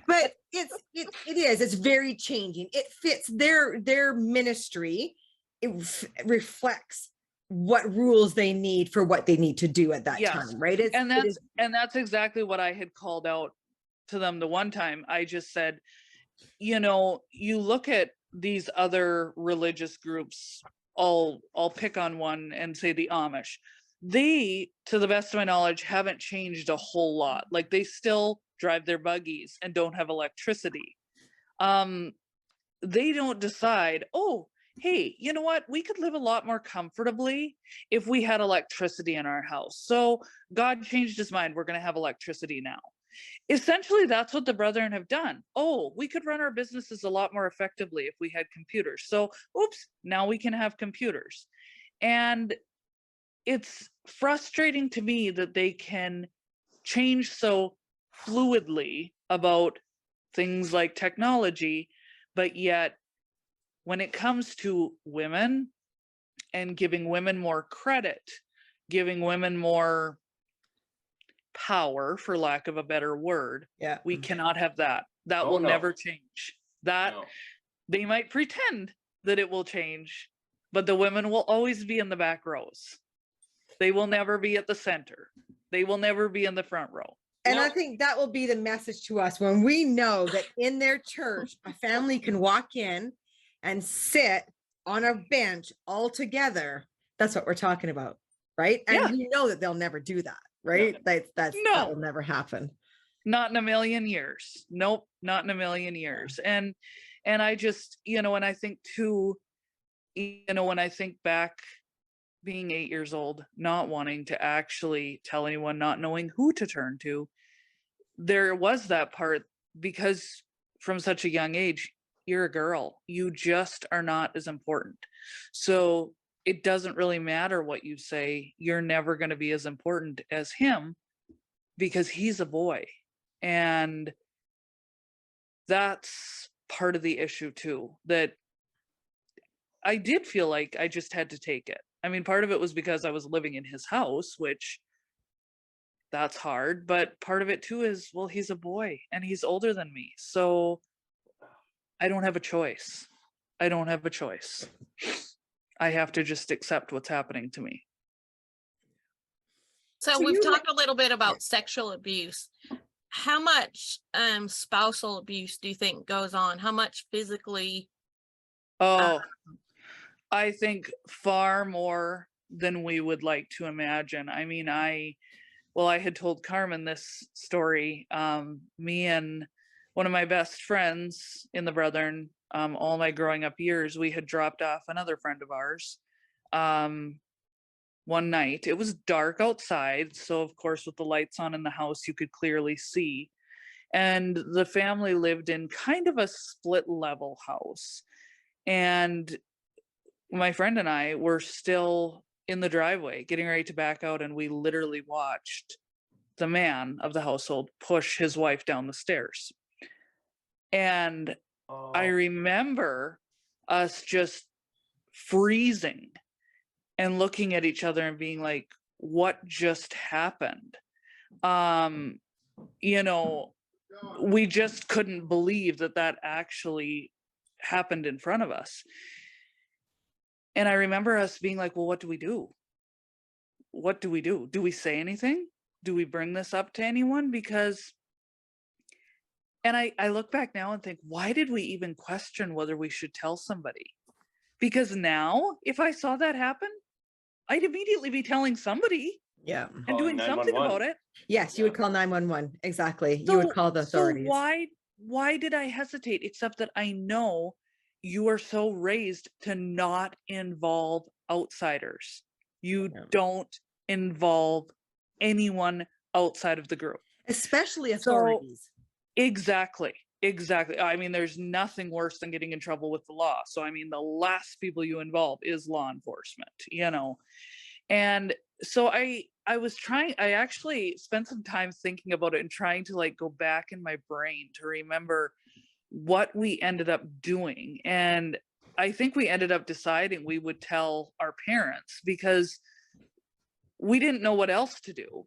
But it's very changing. It fits their ministry. It reflects what rules they need for what they need to do at that Yes. time, right? And that's exactly what I had called out to them the one time. I just said, you know, you look at these other religious groups, I'll pick on one and say the Amish. They, to the best of my knowledge, haven't changed a whole lot. Like they still drive their buggies and don't have electricity. They don't decide, oh, hey, you know what? We could live a lot more comfortably if we had electricity in our house. So God changed his mind. We're going to have electricity now. Essentially, that's what the brethren have done. Oh, we could run our businesses a lot more effectively if we had computers. So, oops, now we can have computers. And it's frustrating to me that they can change so fluidly about things like technology, but yet when it comes to women and giving women more credit, giving women more power, for lack of a better word, Yeah. we cannot have that. That Oh, will no. never change. That No. they might pretend that it will change, but the women will always be in the back rows. They will never be at the center. They will never be in the front row. And No. I think that will be the message to us when we know that in their church, a family can walk in and sit on a bench all together. That's what we're talking about, right? And Yeah. we know that they'll never do that, right? That No. will never happen. Not in a million years. Nope, not in a million years. And I just, you know, and I think too, you know, when I think back being 8 years old, not wanting to actually tell anyone, not knowing who to turn to, there was that part because from such a young age, you're a girl. You just are not as important. So it doesn't really matter what you say. You're never going to be as important as him because he's a boy. And that's part of the issue too, that I did feel like I just had to take it. I mean, part of it was because I was living in his house, which that's hard, but part of it too is, well, he's a boy and he's older than me. So I don't have a choice. I don't have a choice. I have to just accept what's happening to me. So So we've you- talked a little bit about sexual abuse. How much spousal abuse do you think goes on? How much physically? Oh, I think far more than we would like to imagine. I mean, I had told Carmen this story. Me and one of my best friends in the Brethren, all my growing up years, we had dropped off another friend of ours. One night, it was dark outside. So of course, with the lights on in the house, you could clearly see. And the family lived in kind of a split level house. And my friend and I were still in the driveway getting ready to back out, and we literally watched the man of the household push his wife down the stairs. And I remember us just freezing and looking at each other and being like, what just happened? You know, we just couldn't believe that actually happened in front of us. And I remember us being like, well, what do we do? What do we do? Do we say anything? Do we bring this up to anyone? Because, and I look back now and think, why did we even question whether we should tell somebody? Because now, if I saw that happen, I'd immediately be telling somebody Yeah. and Calling doing something 911. about it. Yes, you would call 911. Exactly. You would call the authorities. So why did I hesitate? Except that I know you are so raised to not involve outsiders. You Yeah. don't involve anyone outside of the group. Especially So authorities. exactly. I mean, there's nothing worse than getting in trouble with the law. So, I mean, the last people you involve is law enforcement, you know. And so I actually spent some time thinking about it and trying to like go back in my brain to remember what we ended up doing. And I think we ended up deciding we would tell our parents because we didn't know what else to do.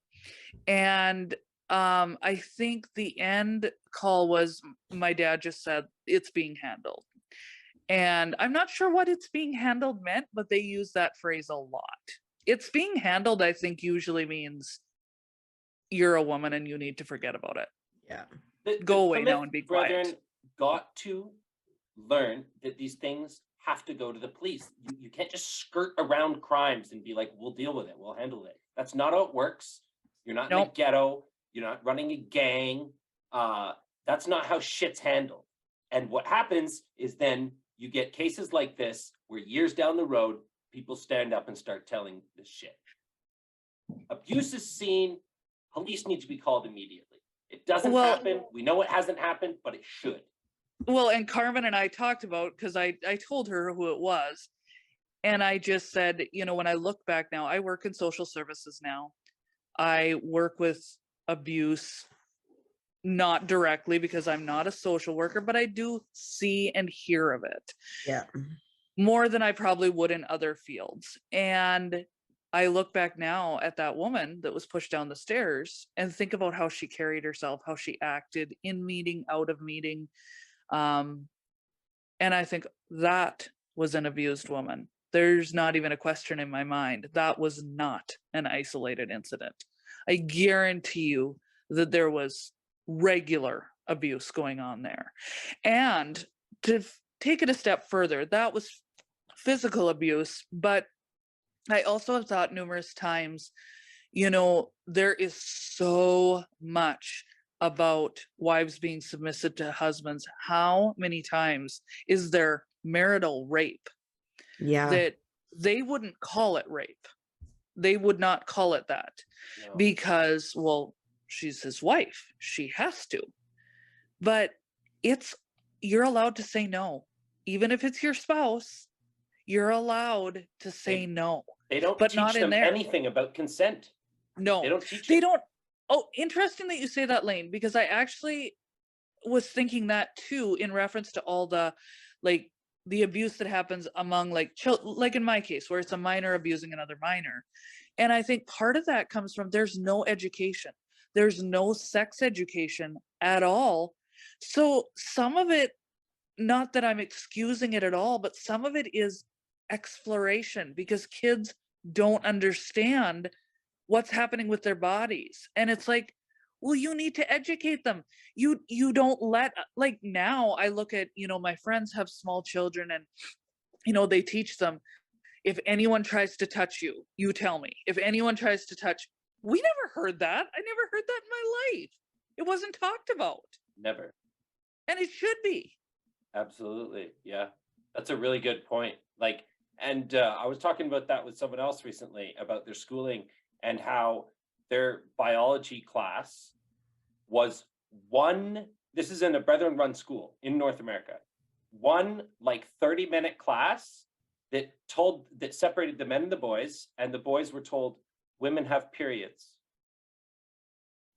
And I think the end call was my dad just said it's being handled. And I'm not sure what it's being handled meant, but they use that phrase a lot. It's being handled, I think, usually means you're a woman and you need to forget about it. Yeah. Go away now Plymouth and be Brethren quiet. got to learn that these things have to go to the police. You can't just skirt around crimes and be like, we'll deal with it, we'll handle it. That's not how it works. You're not in a Nope. ghetto. You're not running a gang. That's not how shit's handled. And what happens is then you get cases like this where years down the road, people stand up and start telling this shit. Abuse is seen. Police need to be called immediately. It doesn't happen. We know it hasn't happened, but it should. Well, and Carmen and I talked about, because I told her who it was. And I just said, you know, when I look back now, I work in social services now. I work with abuse, not directly because I'm not a social worker, but I do see and hear of it. Yeah. More than I probably would in other fields. And I look back now at that woman that was pushed down the stairs and think about how she carried herself, how she acted in meeting, out of meeting. And I think that was an abused woman. There's not even a question in my mind. That was not an isolated incident. I guarantee you that there was regular abuse going on there. And to take it a step further, that was physical abuse, but I also have thought numerous times, you know, there is so much about wives being submissive to husbands. How many times is there marital rape? Yeah. That they wouldn't call it rape. They would not call it that. No. Because, well, she's his wife. She has to. But you're allowed to say no. Even if it's your spouse, you're allowed to say no. They don't but teach not in them there. anything about consent. No, They don't teach they it. don't. Oh, interesting that you say that, Lane, because I actually was thinking that too in reference to all the, like, the abuse that happens among like like in my case where it's a minor abusing another minor. And I think part of that comes from there's no education. There's no sex education at all. So some of it, not that I'm excusing it at all, but some of it is exploration because kids don't understand what's happening with their bodies. And it's like, well, you need to educate them. You don't let, like, now I look at, you know, my friends have small children and, you know, they teach them, if anyone tries to touch you, you tell me. If anyone tries to touch, we never heard that. I never heard that in my life. It wasn't talked about. Never. And it should be. Absolutely. Yeah. That's a really good point. Like, and I was talking about that with someone else recently about their schooling and how their biology class was this is in a brethren run school in North America, one like 30-minute class that separated the men and the boys, and the boys were told women have periods.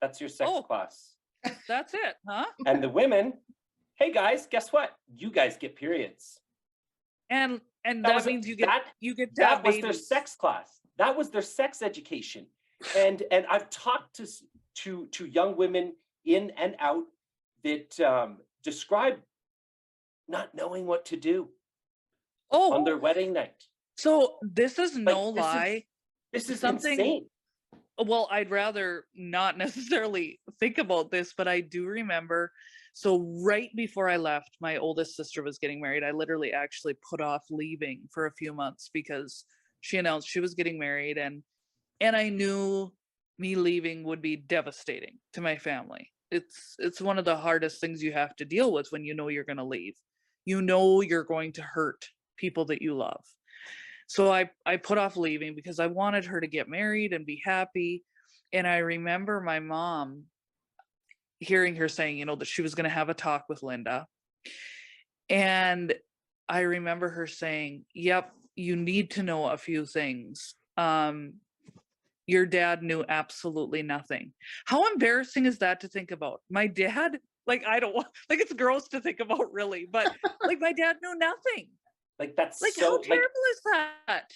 That's your sex class. That's it, huh? And the women, hey guys, guess what? You guys get periods. And that means you get that was their sex class. That was their sex education. And I've talked to young women in and out that describe not knowing what to do on their wedding night. So this is no lie. This is something insane. Well, I'd rather not necessarily think about this, but I do remember. So right before I left, my oldest sister was getting married. I literally actually put off leaving for a few months because she announced she was getting married, and I knew me leaving would be devastating to my family. It's one of the hardest things you have to deal with when you know you're going to leave. You know you're going to hurt people that you love. So I put off leaving because I wanted her to get married and be happy. And I remember my mom hearing her saying, that she was going to have a talk with Linda. And I remember her saying, yep, you need to know a few things. Your dad knew absolutely nothing. How embarrassing is that to think about? My dad, I don't want, it's gross to think about, really, but my dad knew nothing. That's how terrible is that?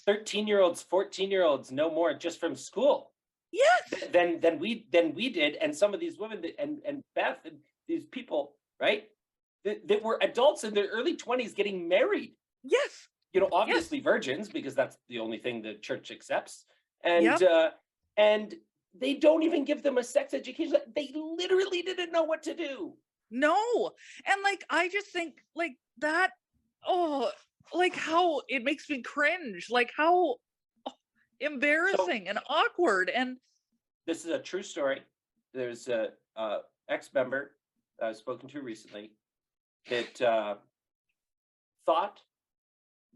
13-year-olds, 14-year-olds know more just from school. Yes. Than we did, and some of these women and Beth and these people, right? That were adults in their early 20s getting married. Yes. Obviously virgins, because that's the only thing the church accepts. And Yep. And they don't even give them a sex education. They literally didn't know what to do. No. And I just think that, how it makes me cringe, how embarrassing and awkward. And this is a true story. There's a ex-member I've spoken to recently that thought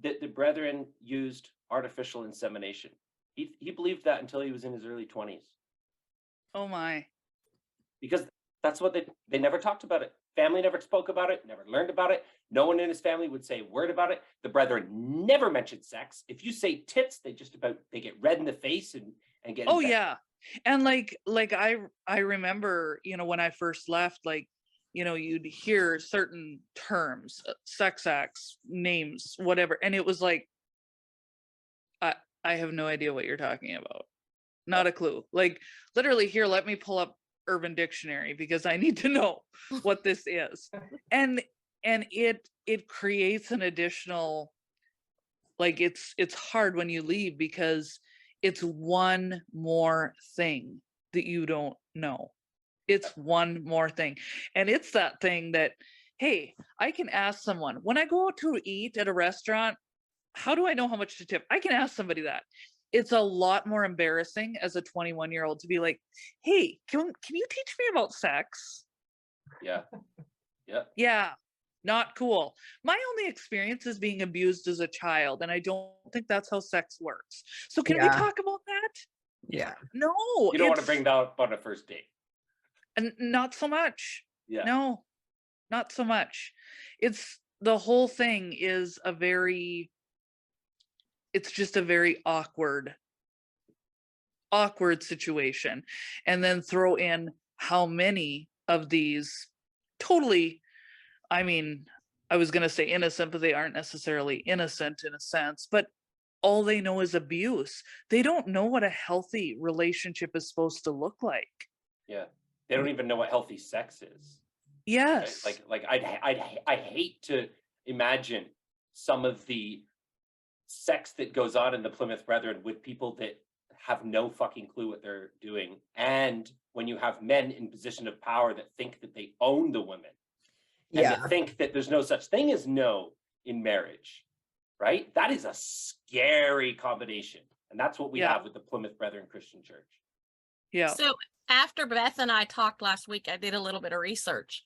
that the brethren used artificial insemination. He believed that until he was in his early 20s. Oh my. Because that's what they never talked about it. Family never spoke about it, never learned about it. No one in his family would say a word about it. The brethren never mentioned sex. If you say tits, they get red in the face and get infected. Yeah. And I remember, when I first left, you'd hear certain terms, sex acts, names, whatever. And it was I have no idea what you're talking about. Not a clue. Literally, here, let me pull up Urban Dictionary because I need to know what this is. And it creates an additional, it's hard when you leave because it's one more thing that you don't know. It's one more thing. And it's that thing that, hey, I can ask someone when I go out to eat at a restaurant, how do I know how much to tip? I can ask somebody that. It's a lot more embarrassing as a 21-year-old to be like, hey, can you teach me about sex? Yeah. Yeah. Yeah. Not cool. My only experience is being abused as a child, and I don't think that's how sex works. So can we talk about that? Yeah. No. You don't want to bring that up on a first date. And not so much. Yeah. No, not so much. It's the whole thing is it's just a very awkward situation. And then throw in how many of these totally, I was going to say innocent, but they aren't necessarily innocent in a sense, but all they know is abuse. They don't know what a healthy relationship is supposed to look like. Yeah. They don't even know what healthy sex is. Yes. Right? I hate to imagine some of the sex that goes on in the Plymouth Brethren with people that have no fucking clue what they're doing. And when you have men in position of power that think that they own the women, and that think that there's no such thing as no in marriage, right? That is a scary combination. And that's what we have with the Plymouth Brethren Christian Church. Yeah. So after Beth and I talked last week, I did a little bit of research.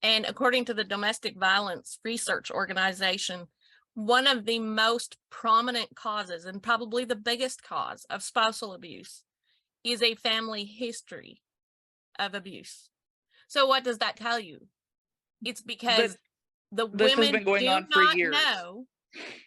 And according to the Domestic Violence Research Organization, one of the most prominent causes, and probably the biggest cause of spousal abuse, is a family history of abuse. So what does that tell you? It's because the women do not know,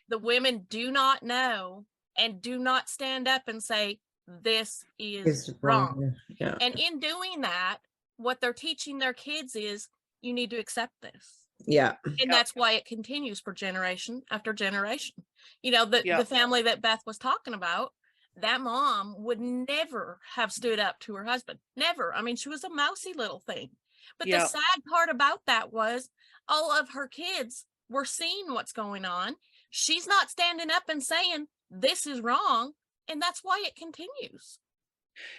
the women do not know and do not stand up and say, this is wrong. Yeah. And in doing that, what they're teaching their kids is, you need to accept this. Yeah. And that's why it continues for generation after generation. The family that Beth was talking about, that mom would never have stood up to her husband. Never. She was a mousy little thing. But the sad part about that was all of her kids were seeing what's going on. She's not standing up and saying, this is wrong. And that's why it continues.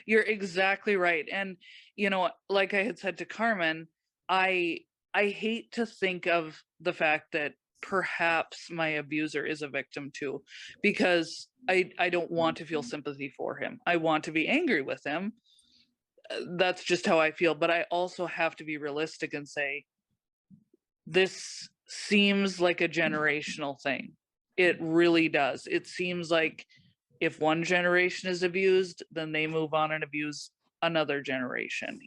You're exactly right. And, like I had said to Carmen, I hate to think of the fact that perhaps my abuser is a victim too, because I don't want to feel sympathy for him. I want to be angry with him. That's just how I feel. But I also have to be realistic and say, this seems like a generational thing. It really does. It seems like if one generation is abused, then they move on and abuse another generation,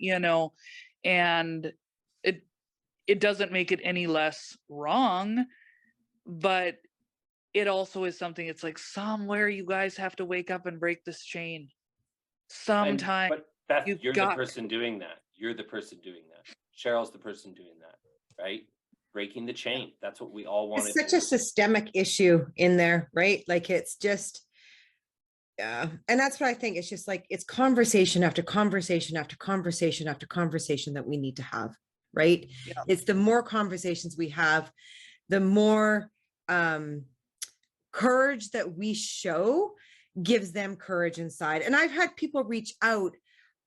And it doesn't make it any less wrong, but it also is something, it's like somewhere you guys have to wake up and break this chain. Sometime. But Beth, you've you're got- the person doing that. You're the person doing that. Cheryl's the person doing that, right? Breaking the chain. That's what we all want It's to such do. a systemic issue in there, right? Like it's just, yeah. And that's what I think. It's just like, it's conversation after conversation after conversation after conversation that we need to have, right? Yeah. It's the more conversations we have, the more courage that we show gives them courage inside. And I've had people reach out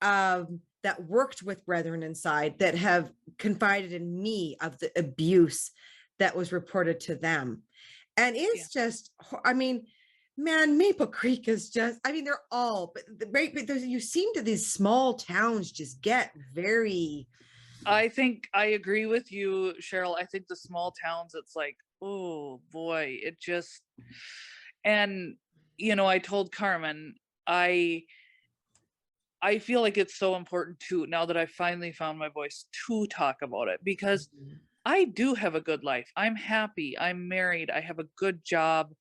that worked with brethren inside that have confided in me of the abuse that was reported to them. And it's just, I mean, man, Maple Creek is just, I mean, they're all, but right, but you seem to these small towns just get very. I think I agree with you, Cheryl. I think the small towns, it's like, oh boy, it just, and you know, I told Carmen, I feel like it's so important too, now that I finally found my voice, to talk about it, because I do have a good life. I'm happy. I'm married. I have a good job.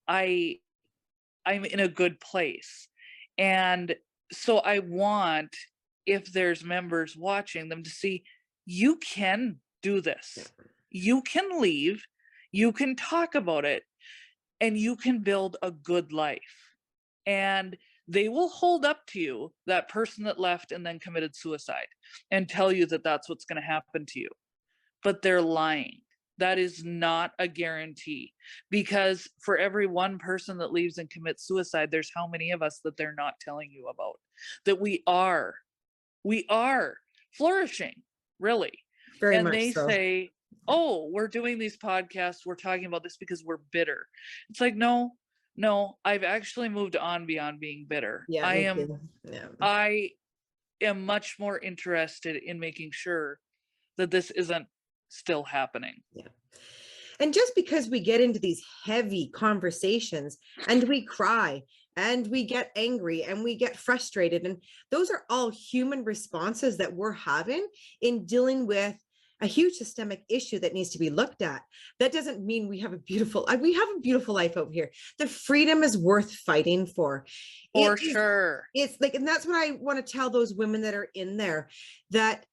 I'm in a good place. And so I want, if there's members watching, them to see, you can do this. You can leave, you can talk about it, and you can build a good life. And they will hold up to you, that person that left and then committed suicide, and tell you that that's what's going to happen to you. But they're lying. That is not a guarantee, because for every one person that leaves and commits suicide, there's how many of us that they're not telling you about, that we are flourishing, really. Very and much they so. say, oh, we're doing these podcasts, we're talking about this because we're bitter. It's like, no, I've actually moved on beyond being bitter. Yeah, I me am too. Yeah. I am much more interested in making sure that this isn't still happening. Yeah. And just because we get into these heavy conversations and we cry and we get angry and we get frustrated, and those are all human responses that we're having in dealing with a huge systemic issue that needs to be looked at. That doesn't mean we have a beautiful life over here. The freedom is worth fighting for. For sure. It's like, and that's what I want to tell those women that are in there, that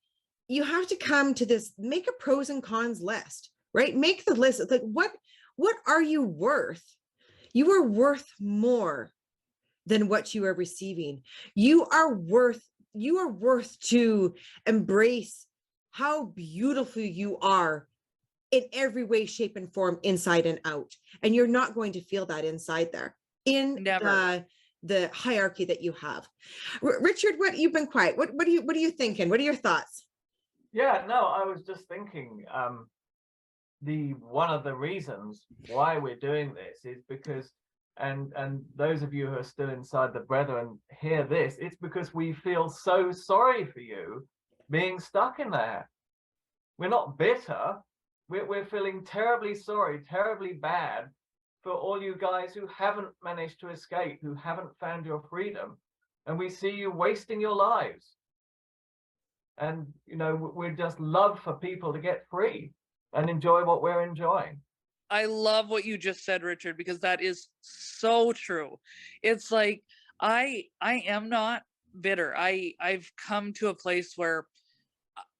you have to come to this, make a pros and cons list, right? Make the list. It's like, what are you worth? You are worth more than what you are receiving. You are worth to embrace how beautiful you are in every way, shape, and form, inside and out. And you're not going to feel that inside there in the hierarchy that you have. Richard, what, you've been quiet. What are you thinking? What are your thoughts? Yeah, no, I was just thinking, one of the reasons why we're doing this is because, and those of you who are still inside the brethren hear this, it's because we feel so sorry for you being stuck in there. We're not bitter. We're feeling terribly sorry, terribly bad for all you guys who haven't managed to escape, who haven't found your freedom. And we see you wasting your lives. And, you know, we just love for people to get free and enjoy what we're enjoying. I love what you just said, Richard, because that is so true. It's like, I am not bitter. I've come to a place where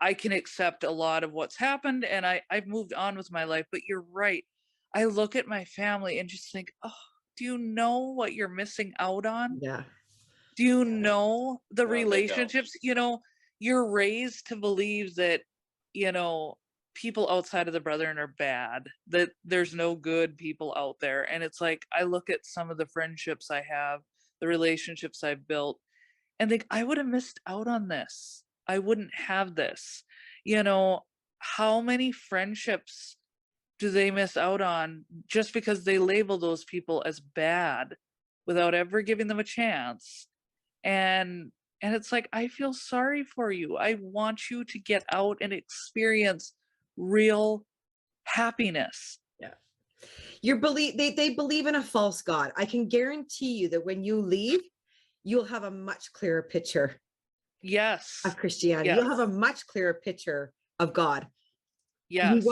I can accept a lot of what's happened, and I've moved on with my life. But you're right. I look at my family and just think, oh, do you know what you're missing out on? Yeah. Do you know the No, they relationships? You know, you're raised to believe that, you know, people outside of the brethren are bad, that there's no good people out there. And it's like, I look at some of the friendships I have, the relationships I've built, and think, I would have missed out on this. I wouldn't have this. You know, how many friendships do they miss out on just because they label those people as bad without ever giving them a chance? And it's like, I feel sorry for you. I want you to get out and experience real happiness. Yeah. They believe in a false God. I can guarantee you that when you leave, you'll have a much clearer picture Yes. of Christianity. Yes. You'll have a much clearer picture of God. Yes.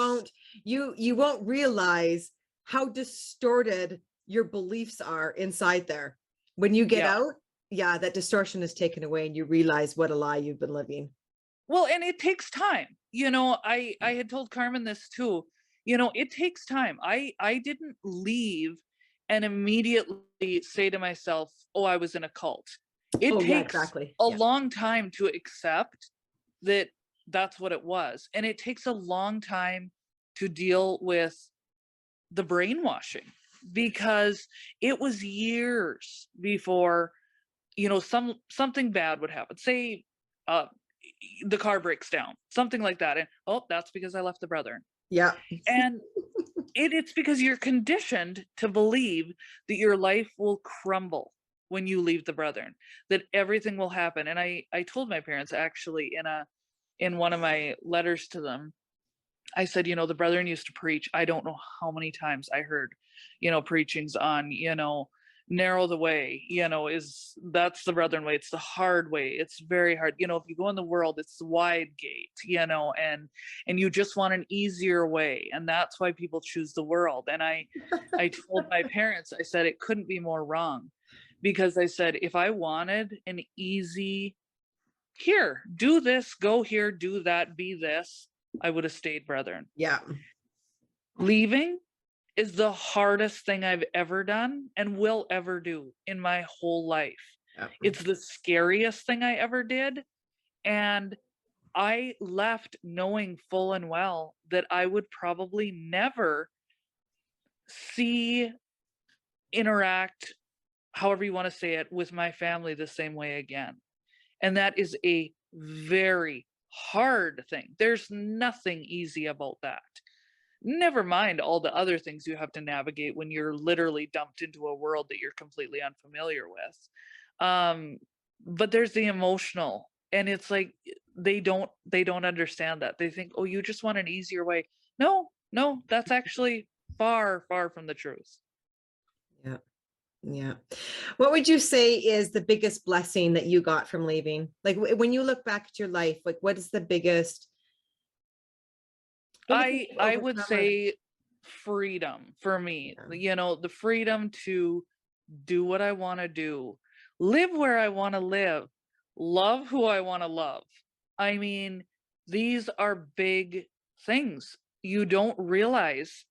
You won't realize how distorted your beliefs are inside there. When you get Yeah. out, yeah, that distortion is taken away and you realize what a lie you've been living. Well, and it takes time. You know, I had told Carmen this too. You know, it takes time. I didn't leave and immediately say to myself, "Oh, I was in a cult." It Oh, yeah, takes exactly. a Yeah. long time to accept that that's what it was. And it takes a long time to deal with the brainwashing, because it was years before, you know, something bad would happen. Say the car breaks down, something like that, and oh, that's because I left the brethren. Yeah. And it's because you're conditioned to believe that your life will crumble when you leave the brethren, that everything will happen. And I told my parents, actually, in one of my letters to them, I said, you know, the brethren used to preach. I don't know how many times I heard, you know, preachings on, you know, narrow the way, you know, that's the brethren way. It's the hard way. It's very hard. You know, if you go in the world, it's the wide gate, you know, and you just want an easier way. And that's why people choose the world. And I told my parents, I said, it couldn't be more wrong, because I said, if I wanted an easy, here, do this, go here, do that, be this, I would have stayed brethren. Yeah. Leaving is the hardest thing I've ever done and will ever do in my whole life. Yeah. It's the scariest thing I ever did. And I left knowing full and well that I would probably never see, interact, however you want to say it, with my family the same way again. And that is a very hard thing. There's nothing easy about that. Never mind all the other things you have to navigate when you're literally dumped into a world that you're completely unfamiliar with. But there's the emotional, and it's like they don't understand that. They think, oh, you just want an easier way. No, that's actually far from the truth. Yeah. Yeah. What would you say is the biggest blessing that you got from leaving? Like when you look back at your life, like what is the biggest? I would say freedom for me. Yeah. You know, the freedom to do what I want to do, live where I want to live, love who I want to love. I mean, these are big things. You don't realize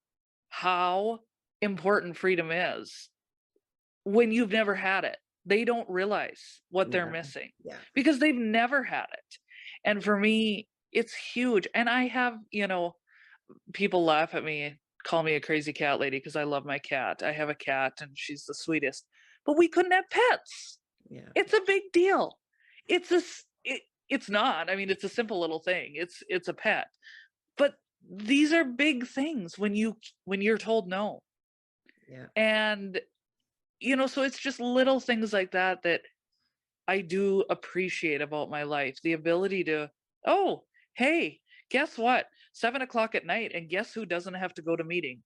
how important freedom is when you've never had it. They don't realize what they're missing because they've never had it. And for me, it's huge. And I have, you know, people laugh at me, call me a crazy cat lady because I love my cat. I have a cat and she's the sweetest, but we couldn't have pets. Yeah. It's a big deal. It's not, I mean, it's a simple little thing. It's a pet, but these are big things when you're told no. Yeah. And, you know, so it's just little things like that that I do appreciate about my life. The ability to, oh, hey, guess what? 7 o'clock at night, and guess who doesn't have to go to meeting?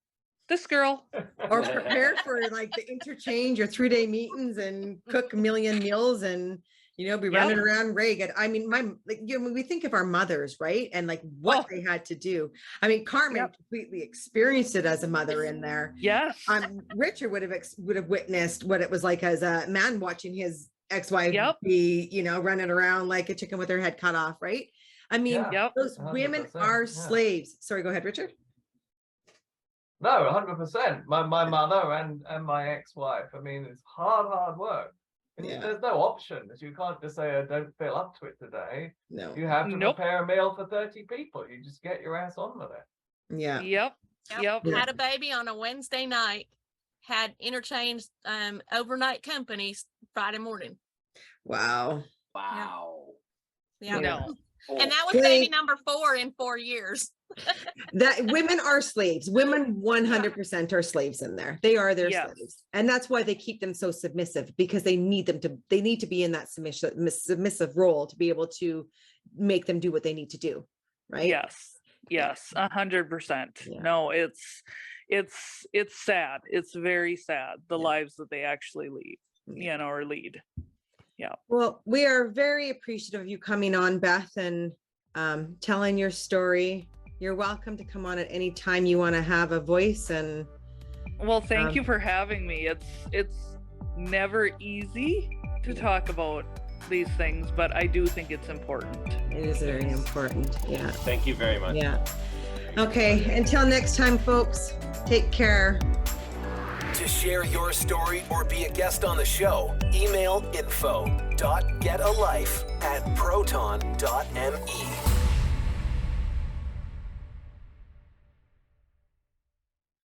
This girl. Or prepare for like the interchange or 3-day meetings and cook a million meals and, you know, be running around ragged. I mean, when we think of our mothers, right? And like what they had to do. I mean, Carmen completely experienced it as a mother in there. Yes. Richard would have witnessed what it was like as a man watching his ex-wife be, you know, running around like a chicken with her head cut off, right? I mean, those women are slaves. Sorry, go ahead, Richard. No, 100%. My mother and my ex-wife. I mean, it's hard work. And there's no options. You can't just say, I don't feel up to it today. No. You have to prepare a meal for 30 people. You just get your ass on with it. Yeah. Yep. Had a baby on a Wednesday night, had interchange overnight companies Friday morning. Wow. Yeah. No. And that was baby number 4 in 4 years. That women are slaves. Women 100% are slaves in there. They are their slaves. And that's why they keep them so submissive, because they need to be in that submissive role to be able to make them do what they need to do. Right. Yes. 100%. No, it's sad. It's very sad. The lives that they actually lead, you know, or lead. Well, we are very appreciative of you coming on, Beth, and telling your story. You're welcome to come on at any time you want to have a voice. And Well, thank you for having me. It's never easy to talk about these things, but I do think it's important. it is very important. Yeah. Thank you very much. Yeah. Okay. Until next time, folks, take care. To share your story or be a guest on the show, email info.getalife@proton.me.